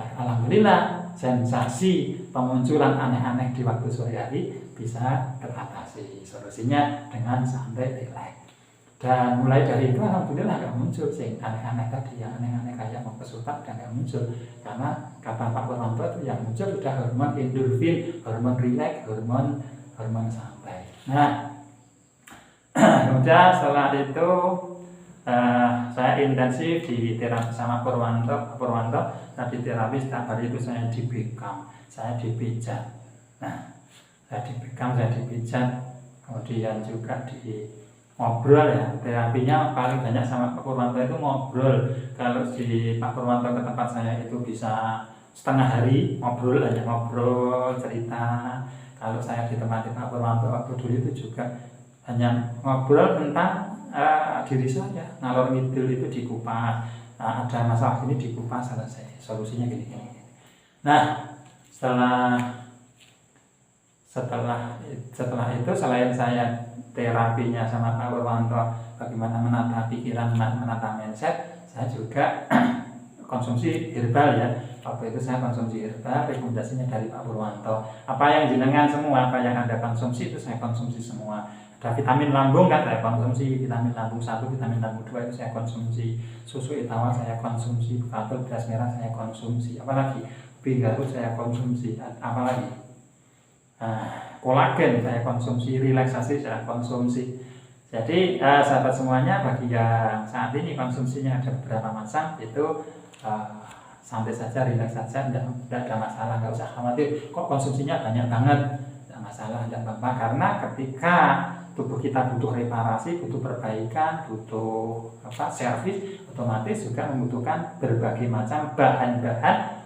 Alhamdulillah, sensasi pemunculan aneh-aneh di waktu sore hari bisa teratasi. Solusinya dengan santai, rileks. Dan mulai dari itu alhamdulillah nggak muncul sih aneh-aneh tadi, yang aneh-aneh kayak mau kesurupan dan nggak muncul. Karena kata Pak Purwanto itu yang muncul sudah hormon endorfin, hormon rileks, hormon santai. Nah, kemudian setelah itu saya intensif di terapi sama Purwanto. Tadi terapi setiap hari itu saya dibekam, saya dipijat. Nah, saya dibekam, saya dipijat, kemudian juga di ngobrol ya. Terapinya paling banyak sama Pak Purwanto itu ngobrol. Kalau di Pak Purwanto ke tempat saya itu bisa setengah hari ngobrol, hanya ngobrol, cerita. Kalau saya di tempat Pak Purwanto waktu dulu itu juga hanya ngobrol tentang diri saya, ngalor ngidul itu dikupas. Ada masalah ini dikupas, selesai. Solusinya gini. Nah, setelah itu selain saya terapinya sama Pak Purwanto bagaimana menata pikiran, menata mindset, saya juga konsumsi herbal ya. Waktu itu saya konsumsi herbal, rekomendasinya dari Pak Purwanto. Apa yang jenengan semua, apa yang Anda konsumsi itu saya konsumsi semua. Ada vitamin lambung kan saya konsumsi, vitamin lambung 1, vitamin lambung 2 itu saya konsumsi. Susu Itawa saya konsumsi, kapsul beras merah saya konsumsi. Apalagi Bigaru saya konsumsi, apalagi kolagen saya konsumsi, relaksasi saya konsumsi. Jadi sahabat semuanya, bagi yang saat ini konsumsinya ada beberapa macam, itu santai saja, rileks saja, tidak ada masalah, nggak usah khawatir kok konsumsinya banyak banget, tidak masalah, tidak apa-apa. Karena ketika tubuh kita butuh reparasi, butuh perbaikan, butuh servis, otomatis juga membutuhkan berbagai macam bahan-bahan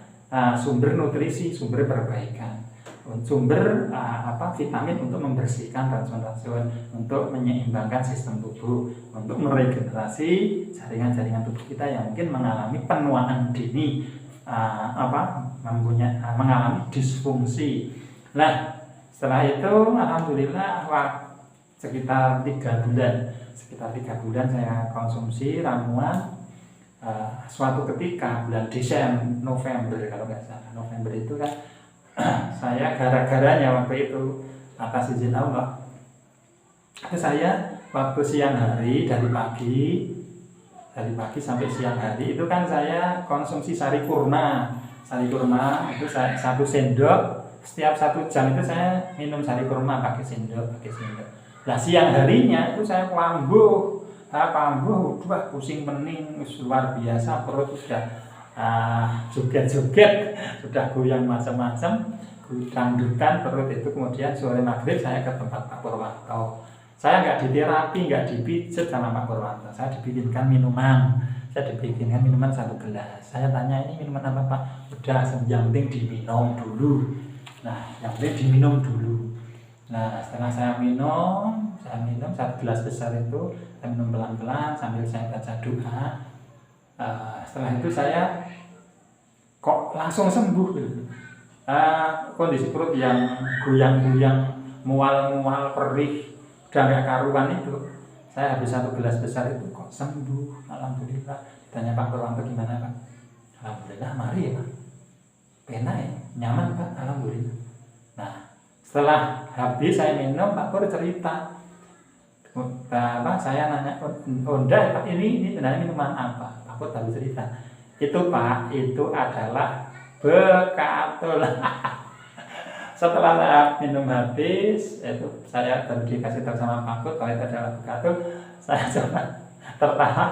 sumber nutrisi, sumber perbaikan, sumber vitamin untuk membersihkan racun-racun, untuk menyeimbangkan sistem tubuh, untuk meregenerasi jaringan-jaringan tubuh kita yang mungkin mengalami penuaan dini, mengalami disfungsi. Nah, setelah itu alhamdulillah sekitar 3 bulan saya konsumsi ramuan. Suatu ketika bulan November kalau nggak salah, November itu kan saya gara-garanya waktu itu atas izin Allah, saya waktu siang hari dari pagi sampai siang hari itu kan saya konsumsi sari kurma itu saya 1 sendok setiap 1 jam itu saya minum sari kurma pakai sendok. Nah, siang harinya itu saya kambuh, pusing pening luar biasa, perut sudah joget-joget, sudah goyang macam-macam, dangdutan perut itu. Kemudian sore maghrib saya ke tempat Pak Purwanto. Saya nggak diterapi, nggak dipijat sama Pak Purwanto. Saya dibikinkan minuman 1 gelas. Saya tanya, ini minuman apa Pak? Udah, yang penting diminum dulu. Nah, yang penting diminum dulu. Nah, setelah saya minum 1 gelas besar itu, saya minum pelan-pelan sambil saya baca doa. Setelah itu saya kok langsung sembuh gitu. Kondisi perut yang goyang-goyang, mual-mual, perih, udah gak karuan itu, saya habis 1 gelas besar itu kok sembuh. Alhamdulillah. Ditanya Pak Purwanto, gimana Pak? Alhamdulillah, mari ya Pak. Penak ya, nyaman Pak, alhamdulillah. Nah, setelah habis saya minum, Pak Pur cerita Saya nanya, enggak Pak, ini sebenarnya minuman apa? Pak Put baru cerita. Itu Pak, itu adalah Bekatul. Setelah saya minum habis, itu saya baru dikasih tahu sama Pak Put kalau itu adalah Bekatul. Saya coba tertawa,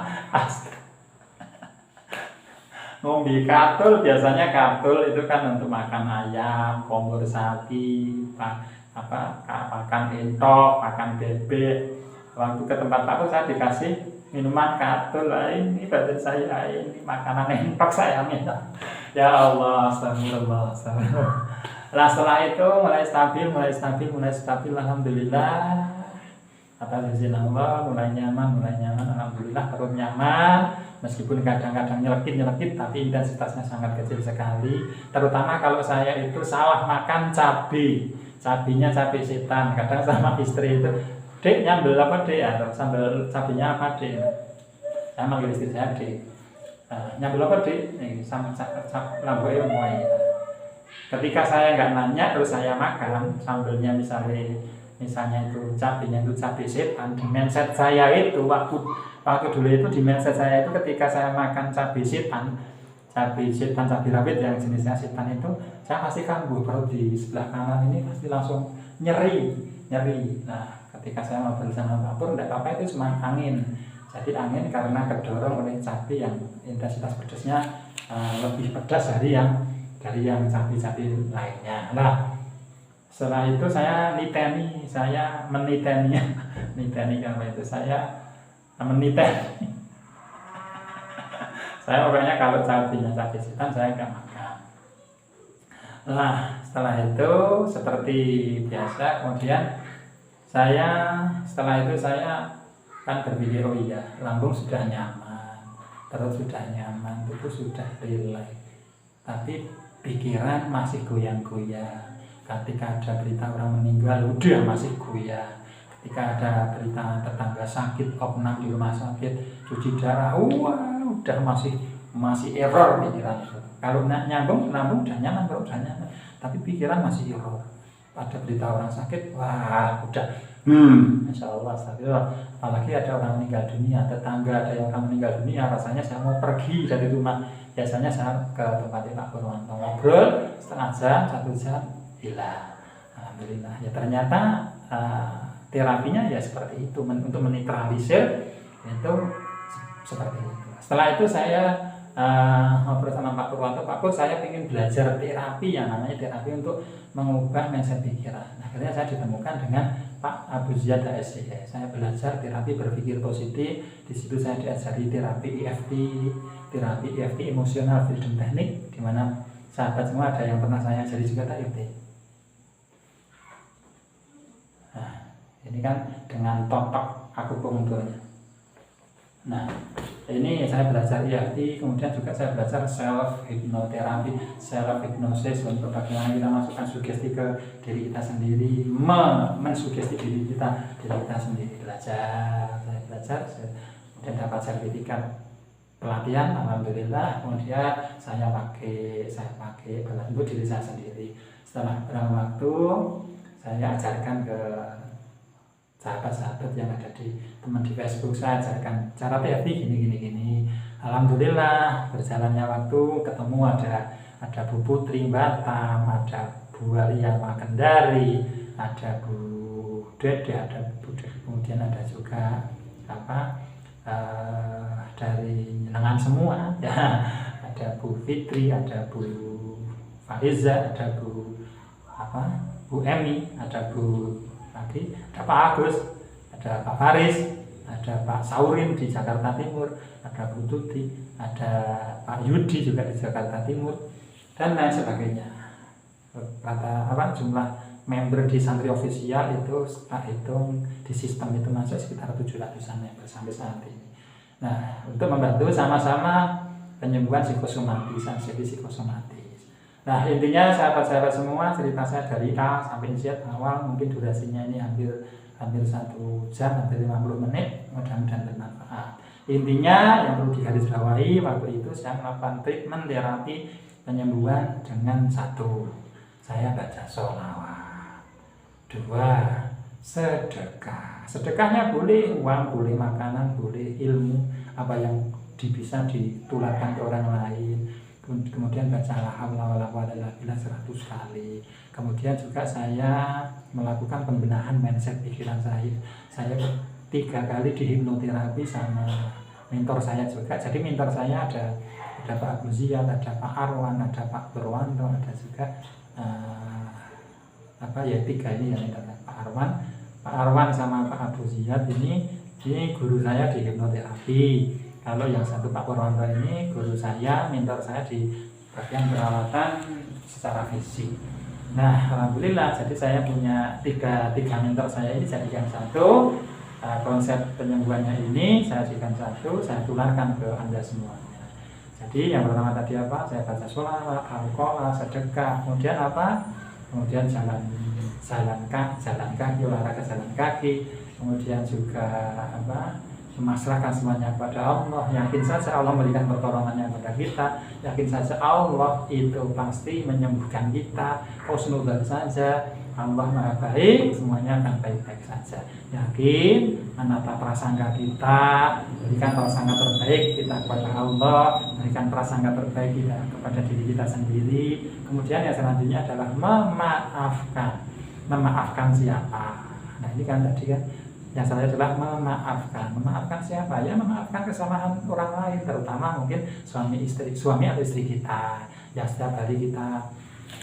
ngombe katul. Biasanya katul itu kan untuk makan ayam, kompor sapi, makan entok, makan bebek. Waktu ke tempat Pak Put saya dikasih minuman katul. Ini badan saya, ini makanan entok saya minta. Ya Allah, astagfirullah. Nah, setelah itu mulai stabil, alhamdulillah. Atas izin Allah mulai nyaman, alhamdulillah perut nyaman. Meskipun kadang-kadang nyelekit, tapi intensitasnya sangat kecil sekali. Terutama kalau saya itu salah makan cabenya cabai setan. Kadang sama istri itu, Dek nyambel apa Dek? Atau sambal cabenya apa Dek? Saya manggil istri saya Dek. Nyambel apa Dek? Sama lampunya mulai. Ketika saya nggak nanya terus saya makan sambelnya misalnya itu cabenya itu cabai setan, di mindset saya itu waktu dulu itu di mindset saya itu ketika saya makan cabai rawit yang jenisnya setan itu, saya pasti kambuh, perut di sebelah kanan ini pasti langsung nyeri. Nah, ketika saya ngobrol sama Pak Pur, enggak apa-apa, itu cuma angin. Jadi angin karena kedorong oleh cabai yang intensitas pedasnya lebih pedas dari yang cabai lainnya. Nah, setelah itu saya meniteni karena itu saya meniteni. Saya pokoknya kalau cabainya cabai setan saya nggak makan. Nah, setelah itu seperti biasa, kemudian setelah itu saya kan berpikir, oh iya, lambung sudah nyaman, perut sudah nyaman, tubuh sudah rileks, tapi pikiran masih goyang-goyang. Ketika ada berita orang meninggal, udah masih goyang. Ketika ada berita tetangga sakit, opnam di rumah sakit, cuci darah, udah masih error pikiran itu. Kalau nyambung, lambung udah nyaman, perut udah nyaman, tapi pikiran masih error. Ada berita orang sakit, udah Masya Allah, apalagi ada orang meninggal dunia, tetangga ada yang orang meninggal dunia, rasanya saya mau pergi dari rumah. Biasanya saya ke tempatnya Pak Purwanto, ngobrol setengah jam, 1 jam, hilang. Alhamdulillah. Ya ternyata terapinya ya seperti itu, untuk menetralisir itu seperti itu. Setelah itu saya ngobrol sama Pak Purwanto, Pak Pur, saya ingin belajar terapi yang namanya terapi untuk mengubah mindset pikiran. Akhirnya saya ditemukan dengan Pak Abu Ziyad ASC. Saya belajar terapi berpikir positif. Di situ saya diajari terapi EFT emosional freedom teknik, di mana sahabat semua ada yang pernah saya ajari juga TFT. Nah, ini kan dengan totok akupunkturnya. Nah, ini saya belajar EFT, kemudian juga saya belajar self hipnoterapi, self hypnosis, untuk bagaimana kita masukkan sugesti ke diri kita sendiri, mensugesti diri kita sendiri. Saya belajar, kemudian dapat sertifikat pelatihan, alhamdulillah. Kemudian saya pakai untuk diri saya sendiri. Setelah beberapa waktu saya ajarkan ke sahabat-sahabat yang ada di teman di Facebook, saya ajarkan cara TFT gini. Alhamdulillah berjalannya waktu, ketemu ada Bu Putri Batam, ada Bu Ariyama Kendari, ada Bu Dede, kemudian ada juga dari Nyenengan semua ya. Ada Bu Fitri, ada Bu Faiza, ada Bu Emi, ada Pak Agus, ada Pak Faris, ada Pak Saurin di Jakarta Timur, ada Bu Tuti, ada Pak Yudi juga di Jakarta Timur, dan lain sebagainya. Jumlah member di Santri Official itu tak hitung di sistem itu masuk sekitar 700-an member sampai saat ini. Nah, untuk membantu sama-sama penyembuhan psikosomatis, anxiety psikosomatis. Nah, intinya sahabat-sahabat semua, cerita saya dari A sampai Z awal, mungkin durasinya ini hampir 1 jam, hampir 50 menit, mudah-mudahan bermanfaat. Intinya yang perlu digarisbawahi, waktu itu saya melakukan treatment terapi penyembuhan dengan 1, saya baca sholawat, 2, sedekah. Sedekahnya boleh uang, boleh makanan, boleh ilmu, apa yang bisa ditularkan ke orang lain. Kemudian baca la haula wala quwata illa billah 100 kali. Kemudian juga saya melakukan pembenahan mindset pikiran saya. Saya 3 kali dihipnoterapi sama mentor saya juga. Jadi mentor saya ada Pak Abu Ziyad, ada Pak Arwan, ada Pak Purwanto, ada juga 3 ini yang Pak Arwan sama Pak Abu Ziyad ini guru saya di hipnoterapi. Kalau yang satu Pak Purwanto ini guru saya, mentor saya di bagian perawatan secara fisik. Nah, alhamdulillah, jadi saya punya tiga mentor saya ini jadikan satu. Konsep penyembuhannya ini saya jadikan satu, saya tularkan ke Anda semuanya. Jadi yang pertama tadi apa? Saya baca sholawat, alqolah, sedekah, kemudian apa? Kemudian jalan kaki, olahraga jalan kaki, kemudian juga memasrahkan semuanya kepada Allah. Yakin saja Allah memberikan pertolongannya kepada kita, yakin saja Allah itu pasti menyembuhkan kita. Husnudzan saja, Allah Maha Baik, semuanya akan baik-baik saja. Yakin, menata prasangka kita, berikan prasangka terbaik kita kepada Allah, berikan prasangka terbaik kita kepada diri kita sendiri. Kemudian yang selanjutnya adalah memaafkan. Memaafkan siapa? Nah ini kan tadi kan yang saya adalah memaafkan siapa? Ya memaafkan kesalahan orang lain, terutama mungkin suami atau istri kita. Ya setiap hari kita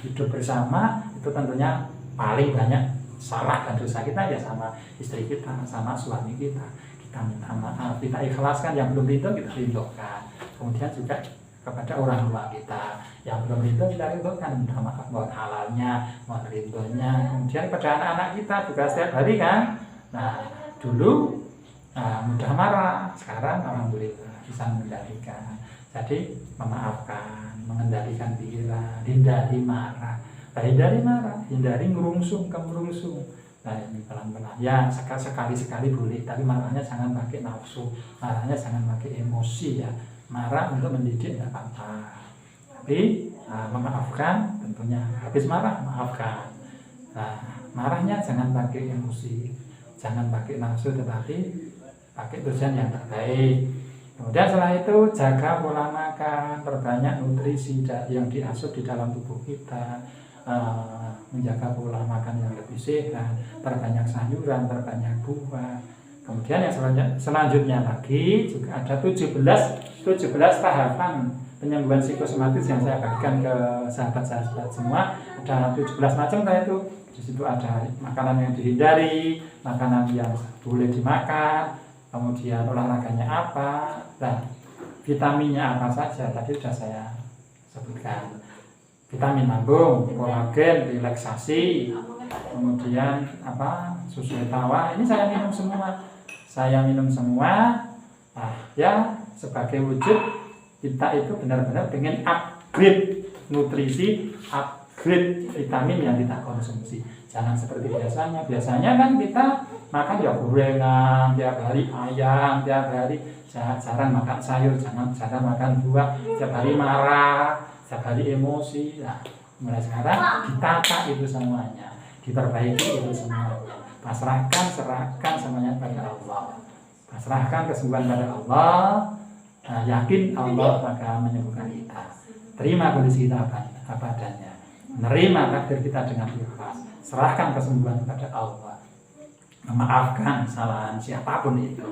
hidup bersama itu tentunya paling banyak salah dan dosa kita ya sama istri kita, sama suami kita. Kita minta maaf, kita ikhlaskan, yang belum ridho kita ridhokan. Kemudian juga kepada orang tua kita yang belum ridho kita ridhokan, minta maaf, mohon halalnya, mohon ridhonya. Kemudian kepada anak-anak kita juga setiap hari kan. Nah dulu mudah marah, sekarang alhamdulillah bisa mengendalikan. Jadi memaafkan, mengendalikan pikiran, hindari marah. Hindari ngerungsung, kemerungsung. Nah ini pelan-pelan. Ya sekali-sekali boleh, tapi marahnya jangan pakai nafsu, marahnya jangan pakai emosi ya. Marah untuk mendidik tidak apa-apa. Tapi memaafkan tentunya. Habis marah maafkan. Nah, marahnya jangan pakai emosi, jangan pakai nafsu, tetapi pakai tujuan yang terbaik. Kemudian setelah itu jaga pola makan, perbanyak nutrisi yang diasup di dalam tubuh kita. Menjaga pola makan yang lebih sehat, perbanyak sayuran, perbanyak buah. Kemudian yang selanjutnya lagi juga ada 17 tahapan penyembuhan psikosomatis yang saya bagikan ke sahabat-sahabat semua. Ada 17 macam itu. Di situ ada makanan yang dihindari, makanan yang boleh dimakan, kemudian olahraganya apa, dan vitaminnya apa saja tadi sudah saya sebutkan. Vitamin lambung, kolagen, relaksasi, kemudian susu tawa. Ini saya minum semua. Nah, ya sebagai wujud kita itu benar-benar pengen upgrade nutrisi, upgrade vitamin yang kita konsumsi. Jangan seperti biasanya. Biasanya kan kita makan ya gorengan, tiap hari ayam, tiap hari jarang makan sayur, jarang makan buah, tiap hari marah, tiap hari emosi. Nah, mulai sekarang ditata itu semuanya, diperbaiki itu semuanya. Serahkan semuanya pada Allah. Pasrahkan kesembuhan pada Allah. Nah, yakin Allah akan menyembuhkan kita. Terima kondisi kita apa adanya. Menerima takdir kita dengan ikhlas. Serahkan kesembuhan pada Allah. Memaafkan kesalahan siapapun itu.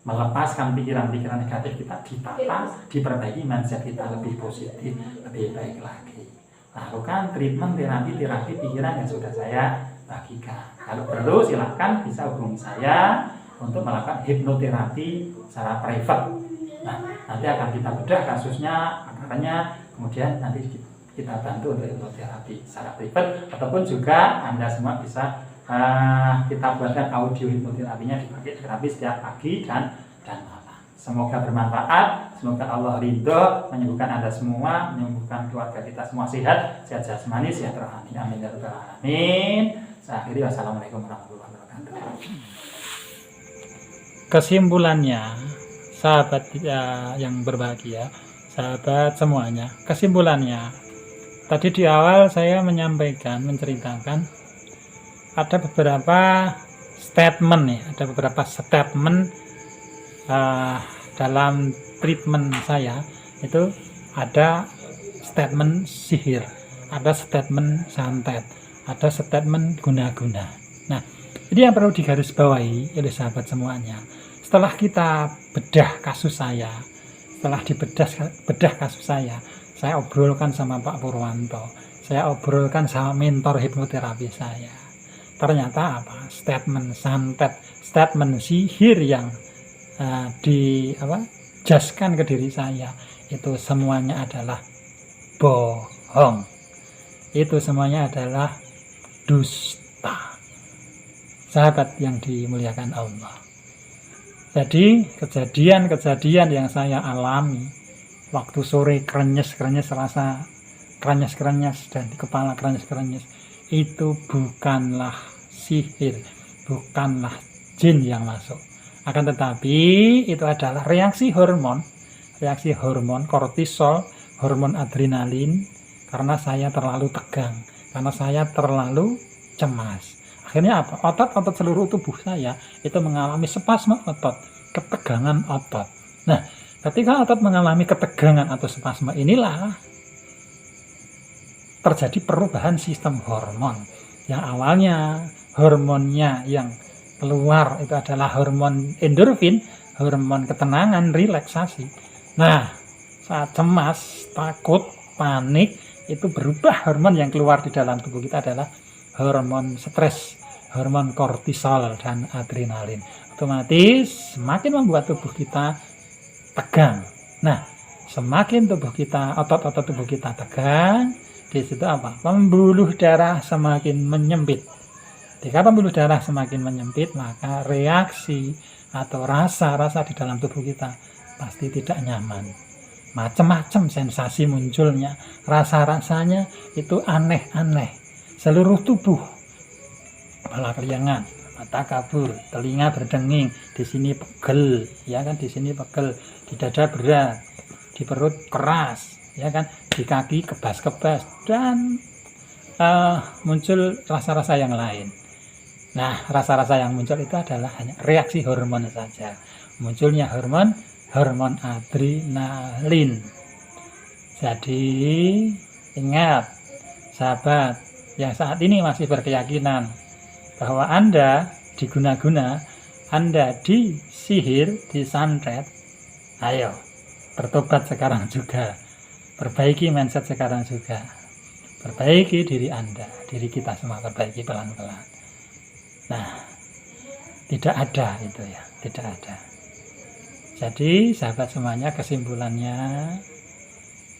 Melepaskan pikiran-pikiran negatif kita, ditata, diperbaiki mindset kita lebih positif, lebih baik lagi. Lakukan treatment terapi pikiran yang sudah saya bagikan. Kalau perlu silakan bisa hubungi saya untuk melakukan hipnoterapi secara private. Nah, nanti akan kita bedah kasusnya, akarnya, kemudian nanti kita bantu untuk hipnoterapi secara private, ataupun juga Anda semua bisa kita buatkan audio hipnoterapinya dipakai terapi setiap pagi dan malam. Semoga bermanfaat, semoga Allah ridho menyembuhkan Anda semua, menyembuhkan keluarga kita semua sehat jasmani, sehat rohani. Amin ya rabbal alamin. Saya akhiri, wassalamualaikum warahmatullahi wabarakatuh. Kesimpulannya, sahabat yang berbahagia, sahabat semuanya, kesimpulannya tadi di awal saya menceritakan ada beberapa statement nih, ada beberapa statement dalam treatment saya. Itu ada statement sihir, ada statement santet, ada statement guna-guna. Nah, ini yang perlu digarisbawahi oleh sahabat semuanya. Setelah kita bedah kasus saya, setelah bedah kasus saya obrolkan sama Pak Purwanto, saya obrolkan sama mentor hipnoterapi saya. Ternyata apa? Statement santet, statement sihir yang dijaskan ke diri saya itu semuanya adalah bohong. Itu semuanya adalah dusta. Sahabat yang dimuliakan Allah. Jadi kejadian-kejadian yang saya alami waktu sore krenyes-krenyes, rasa krenyes-krenyes dan di kepala krenyes-krenyes, itu bukanlah sihir, bukanlah jin yang masuk. Akan tetapi itu adalah reaksi hormon kortisol, hormon adrenalin, karena saya terlalu tegang, karena saya terlalu cemas. Akhirnya apa? Otot-otot seluruh tubuh saya itu mengalami spasme otot, ketegangan otot. Nah, ketika otot mengalami ketegangan atau spasme, inilah terjadi perubahan sistem hormon. Yang awalnya hormonnya yang keluar itu adalah hormon endorfin, hormon ketenangan, relaksasi. Nah, saat cemas, takut, panik, itu berubah hormon yang keluar di dalam tubuh kita adalah hormon stres, hormon kortisol dan adrenalin. Otomatis semakin membuat tubuh kita tegang. Nah, semakin tubuh kita, otot-otot tubuh kita tegang, di situ apa? Pembuluh darah semakin menyempit. Jika pembuluh darah semakin menyempit, maka reaksi atau rasa-rasa di dalam tubuh kita pasti tidak nyaman. Macam-macam sensasi munculnya, rasa-rasanya itu aneh-aneh. Seluruh tubuh, kepala keliangan, mata kabur, telinga berdenging, di sini pegel, ya kan, di sini pegel, di dada berat, di perut keras, ya kan, di kaki kebas-kebas, dan muncul rasa-rasa yang lain. Nah, rasa-rasa yang muncul itu adalah hanya reaksi hormon saja. Munculnya hormon adrenalin. Jadi ingat, sahabat yang saat ini masih berkeyakinan bahwa Anda diguna-guna, Anda disihir, disantet, ayo bertobat sekarang juga, perbaiki mindset sekarang juga, perbaiki diri Anda, diri kita semua perbaiki pelan-pelan. Nah, tidak ada itu ya, tidak ada. Jadi sahabat semuanya, kesimpulannya,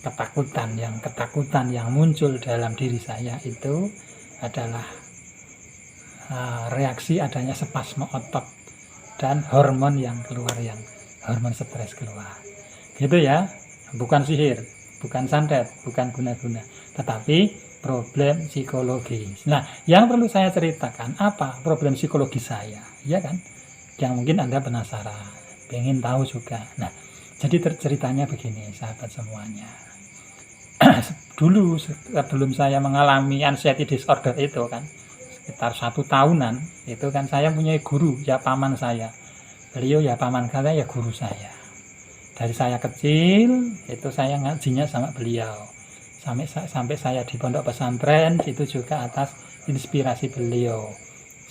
ketakutan yang muncul dalam diri saya itu adalah reaksi adanya spasme otot dan hormon yang keluar, yang hormon stres keluar. Gitu ya, bukan sihir, bukan santet, bukan guna-guna, tetapi problem psikologis. Nah, yang perlu saya ceritakan apa problem psikologi saya, ya kan? Yang mungkin Anda penasaran, pengen tahu juga. Nah, jadi ceritanya begini, sahabat semuanya. Dulu sebelum saya mengalami anxiety disorder itu kan, sekitar 1 tahunan, itu kan saya punya guru, ya paman saya. Beliau ya paman saya, ya guru saya. Dari saya kecil, itu saya ngajinya sama beliau. Sampai saya di pondok pesantren, itu juga atas inspirasi beliau.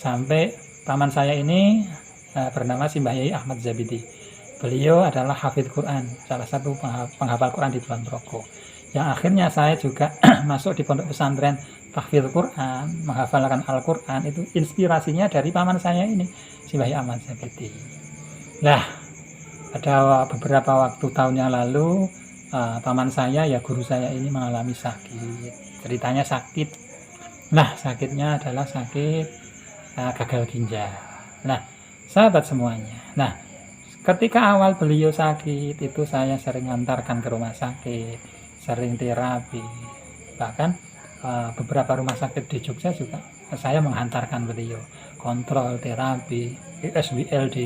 Sampai paman saya ini bernama Simbah Yai Ahmad Zabidi. Beliau adalah hafidz Quran, salah satu penghafal Quran di Kulon Progo. Yang akhirnya saya juga masuk di pondok pesantren tahfidz Quran, menghafalkan Al-Quran, itu inspirasinya dari paman saya ini, Simbah Yai Ahmad Zabidi. Nah, pada beberapa waktu tahun yang lalu, paman saya, ya guru saya ini mengalami sakit. Ceritanya sakit. Nah, sakitnya adalah sakit gagal ginjal. Nah, sahabat semuanya. Nah, ketika awal beliau sakit itu saya sering antarkan ke rumah sakit, sering terapi. Bahkan beberapa rumah sakit di Jogja juga saya menghantarkan beliau, kontrol, terapi, USBL di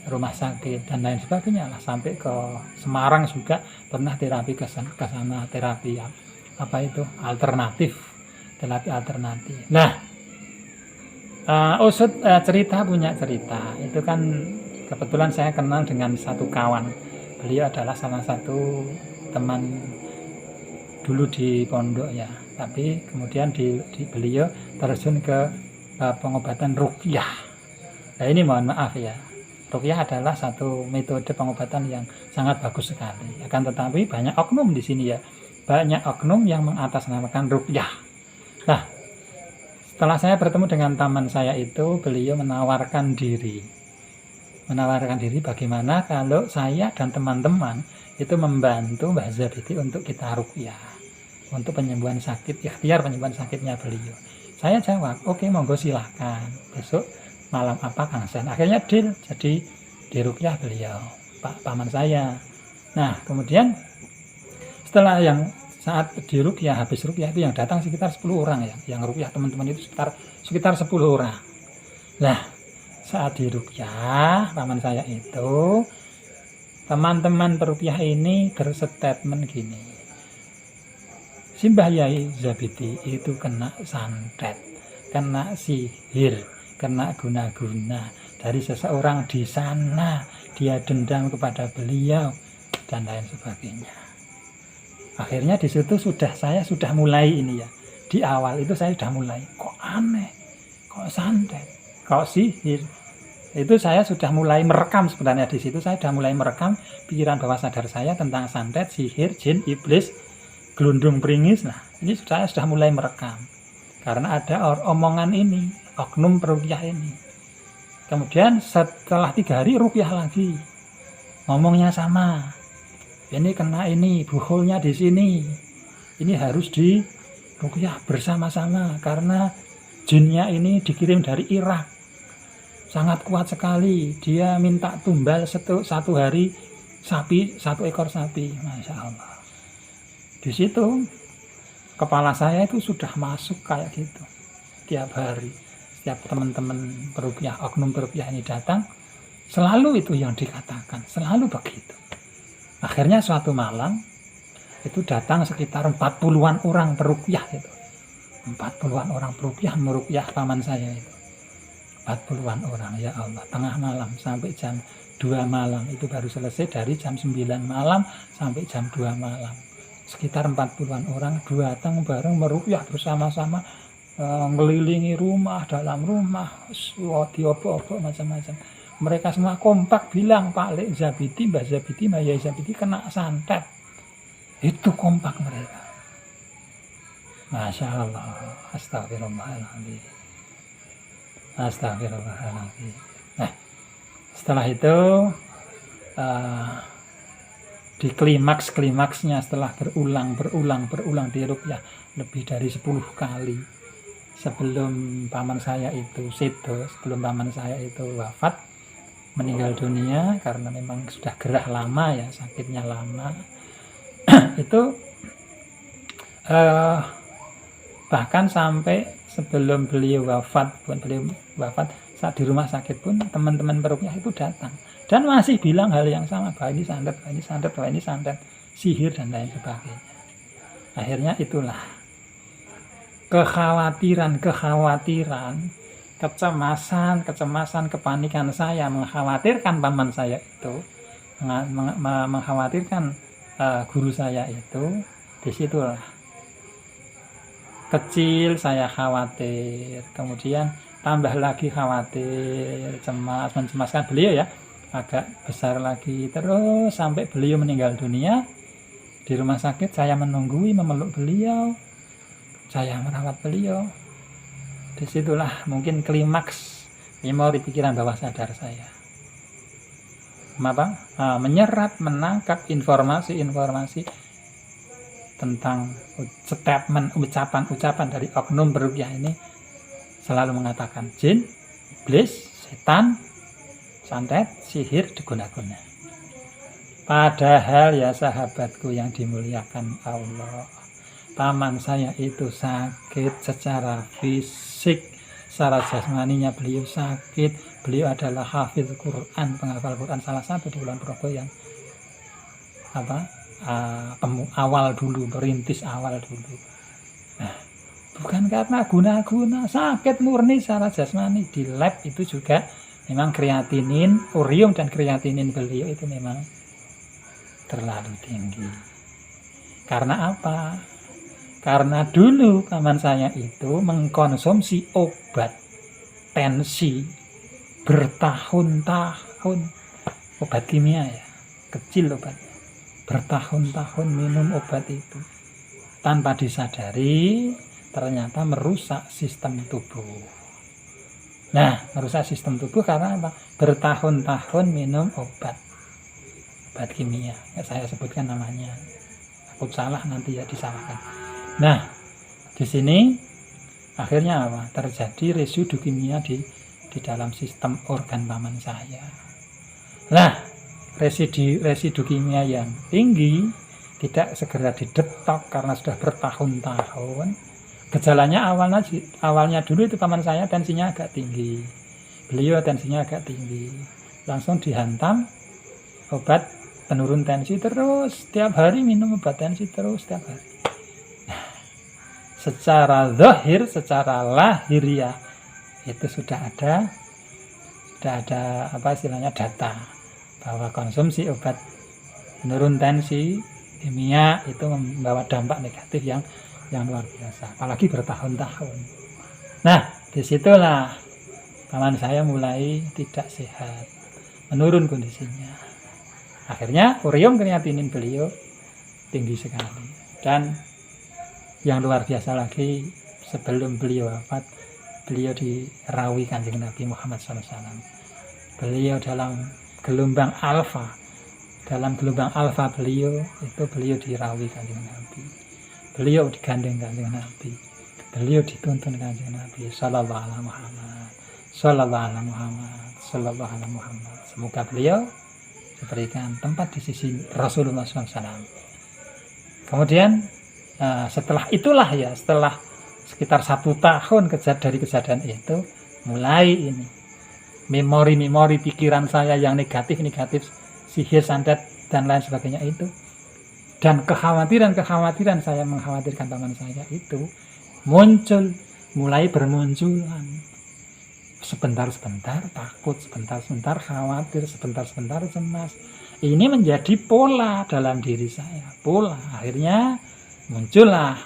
rumah sakit dan lain sebagainya lah, sampai ke Semarang juga pernah terapi ke sana, terapi apa itu alternatif, terapi alternatif. Nah, Cerita punya cerita. Itu kan kebetulan saya kenal dengan satu kawan. Beliau adalah salah satu teman dulu di pondok ya. Tapi kemudian beliau terjun ke pengobatan ruqyah. Nah ini mohon maaf ya. Ruqyah adalah satu metode pengobatan yang sangat bagus sekali. Akan tetapi banyak oknum di sini ya. Banyak oknum yang mengatasnamakan ruqyah. Nah, setelah saya bertemu dengan teman saya itu, beliau menawarkan diri bagaimana kalau saya dan teman-teman itu membantu Mbah Zabidi untuk kita ruqyah, untuk penyembuhan sakit, ikhtiar penyembuhan sakitnya beliau. Saya jawab, oke, monggo silahkan, besok malam apa Kang Sen. Akhirnya deal, jadi diruqyah beliau, Pak paman saya. Nah kemudian setelah saat diruqyah, habis ruqyah itu yang datang sekitar 10 orang ya, yang ruqyah teman-teman itu sekitar 10 orang. Nah saat diruqyah paman saya itu, teman-teman peruqyah ini berstatement gini, si Mbah Yai Zabidi itu kena santet, kena sihir, kena guna-guna dari seseorang di sana, dia dendam kepada beliau dan lain sebagainya. Akhirnya di situ saya sudah mulai ini ya, di awal itu saya sudah mulai, kok aneh, kok santet, kok sihir. Itu saya sudah mulai merekam, sebenarnya di situ saya sudah mulai merekam pikiran bawah sadar saya tentang santet, sihir, jin, iblis, gelundung pringis. Nah ini saya sudah mulai merekam karena ada omongan ini, oknum peruqyah ini. Kemudian setelah 3 hari ruqyah lagi, ngomongnya sama, ini kena ini, buhulnya di sini, ini harus di ruqyah bersama-sama karena jinnya ini dikirim dari Irak, sangat kuat sekali, dia minta tumbal satu hari sapi, 1 ekor sapi. Masya Allah. Di situ kepala saya itu sudah masuk kayak gitu. Tiap hari, setiap teman-teman peruqyah, oknum peruqyah ini datang, selalu itu yang dikatakan, selalu begitu. Akhirnya suatu malam itu datang sekitar 40-an orang peruqyah itu. 40-an orang peruqyah meruqyah paman saya itu. 40-an orang, ya Allah, tengah malam sampai jam 2 malam itu baru selesai, dari jam 9 malam sampai jam 2 malam. Sekitar 40-an orang datang bareng meruqyah bersama-sama, ngelilingi rumah, dalam rumah, diopo-opo macam-macam. Mereka semua kompak bilang, Pak Lek Zabidi, Mbah Zabidi, Mbah Yai Zabidi kena santet. Itu kompak mereka. Masya Allah. Astagfirullahaladzim. Astagfirullahaladzim. Nah, setelah itu di klimaksnya setelah berulang di ruqyah lebih dari 10 kali sebelum paman saya itu sedo, sebelum paman saya itu wafat, meninggal dunia karena memang sudah gerah lama ya, sakitnya lama. Itu bahkan sampai sebelum beliau wafat, saat di rumah sakit pun teman-teman peruqyah itu datang dan masih bilang hal yang sama, bahwa ini santet, bahwa ini santet, sihir dan lain sebagainya. Akhirnya itulah kekhawatiran, kecemasan, kepanikan saya, mengkhawatirkan paman saya itu, mengkhawatirkan guru saya itu. Disitulah kecil saya khawatir, kemudian tambah lagi khawatir, cemas, mencemaskan beliau ya, agak besar lagi, terus sampai beliau meninggal dunia. Di rumah sakit saya menunggui, memeluk beliau, saya merawat beliau. Disitulah mungkin klimaks memori pikiran bawah sadar saya. Menyerap, menangkap informasi-informasi tentang statement, ucapan dari oknum peruqyah ini, selalu mengatakan jin, iblis, setan, santet, sihir diguna-guna. Padahal ya sahabatku yang dimuliakan Allah, paman saya itu sakit secara fisik, secara jasmaninya beliau sakit. Beliau adalah hafiz Quran, penghafal Quran, salah satu di Kulon Progo yang awal dulu, merintis awal dulu. Nah, bukan karena guna-guna, sakit murni secara jasmani. Di lab itu juga memang kreatinin, urium dan kreatinin beliau itu memang terlalu tinggi. Karena apa? Karena dulu paman saya itu mengkonsumsi obat tensi bertahun-tahun, obat kimia ya, kecil obatnya, bertahun-tahun minum obat itu tanpa disadari ternyata merusak sistem tubuh. Nah, merusak sistem tubuh karena apa? Bertahun-tahun minum obat kimia. Ya, saya sebutkan namanya. Takut salah nanti ya disalahkan. Nah, di sini akhirnya apa? Terjadi residu kimia di dalam sistem organ paman saya. Nah, residu kimia yang tinggi tidak segera didetok karena sudah bertahun-tahun. Gejalanya awalnya dulu itu paman saya tensinya agak tinggi. Beliau tensinya agak tinggi. Langsung dihantam obat penurun tensi terus. Setiap hari minum obat tensi terus setiap hari. Secara zahir, secara lahiriah itu sudah ada apa istilahnya data bahwa konsumsi obat penurun tensi kimia itu membawa dampak negatif yang luar biasa, apalagi bertahun-tahun. Nah, disitulah paman saya mulai tidak sehat, menurun kondisinya. Akhirnya urium kreatinin beliau tinggi sekali. Dan yang luar biasa lagi, sebelum beliau wafat, beliau dirawi Kanjeng Nabi Muhammad SAW. Beliau dalam gelombang alfa beliau dirawi Kanjeng Nabi. Beliau digandeng Kanjeng Nabi. Beliau dituntun Kanjeng Nabi sallallahu alaihi Muhammad. Semoga beliau diberikan tempat di sisi Rasulullah SAW. Kemudian setelah sekitar 1 tahun dari kejadian itu, mulai ini memori pikiran saya yang negatif, sihir, santet dan lain sebagainya itu, dan kekhawatiran saya mengkhawatirkan paman saya itu mulai bermunculan. Sebentar takut, sebentar khawatir, sebentar cemas. Ini menjadi pola dalam diri saya. Akhirnya muncullah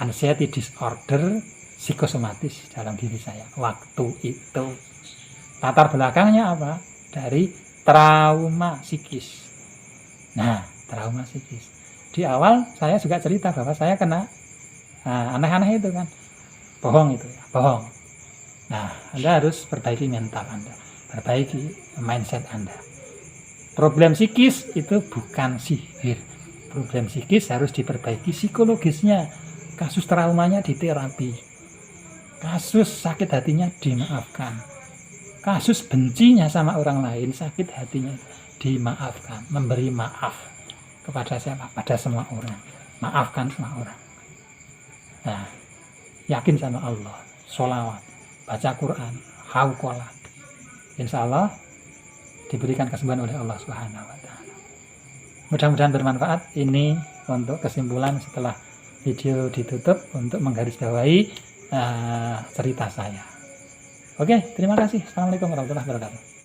anxiety disorder psikosomatis dalam diri saya. Waktu itu latar belakangnya apa? Dari trauma psikis. Nah, trauma psikis. Di awal saya juga cerita bahwa saya kena aneh-aneh itu kan. Bohong. Nah, Anda harus perbaiki mental Anda, perbaiki mindset Anda. Problem psikis itu bukan sihir. Problem psikis harus diperbaiki psikologisnya. Kasus traumanya diterapi. Kasus sakit hatinya dimaafkan. Kasus bencinya sama orang lain, sakit hatinya dimaafkan, memberi maaf kepada siapa? Pada semua orang. Maafkan semua orang. Nah, yakin sama Allah, sholawat, baca Quran, hauqolah. Insya Allah diberikan kesembuhan oleh Allah Subhanahu wa Ta'ala. Mudah-mudahan bermanfaat. Ini untuk kesimpulan setelah video ditutup untuk menggarisbawahi cerita saya. Oke, terima kasih. Assalamualaikum warahmatullahi wabarakatuh.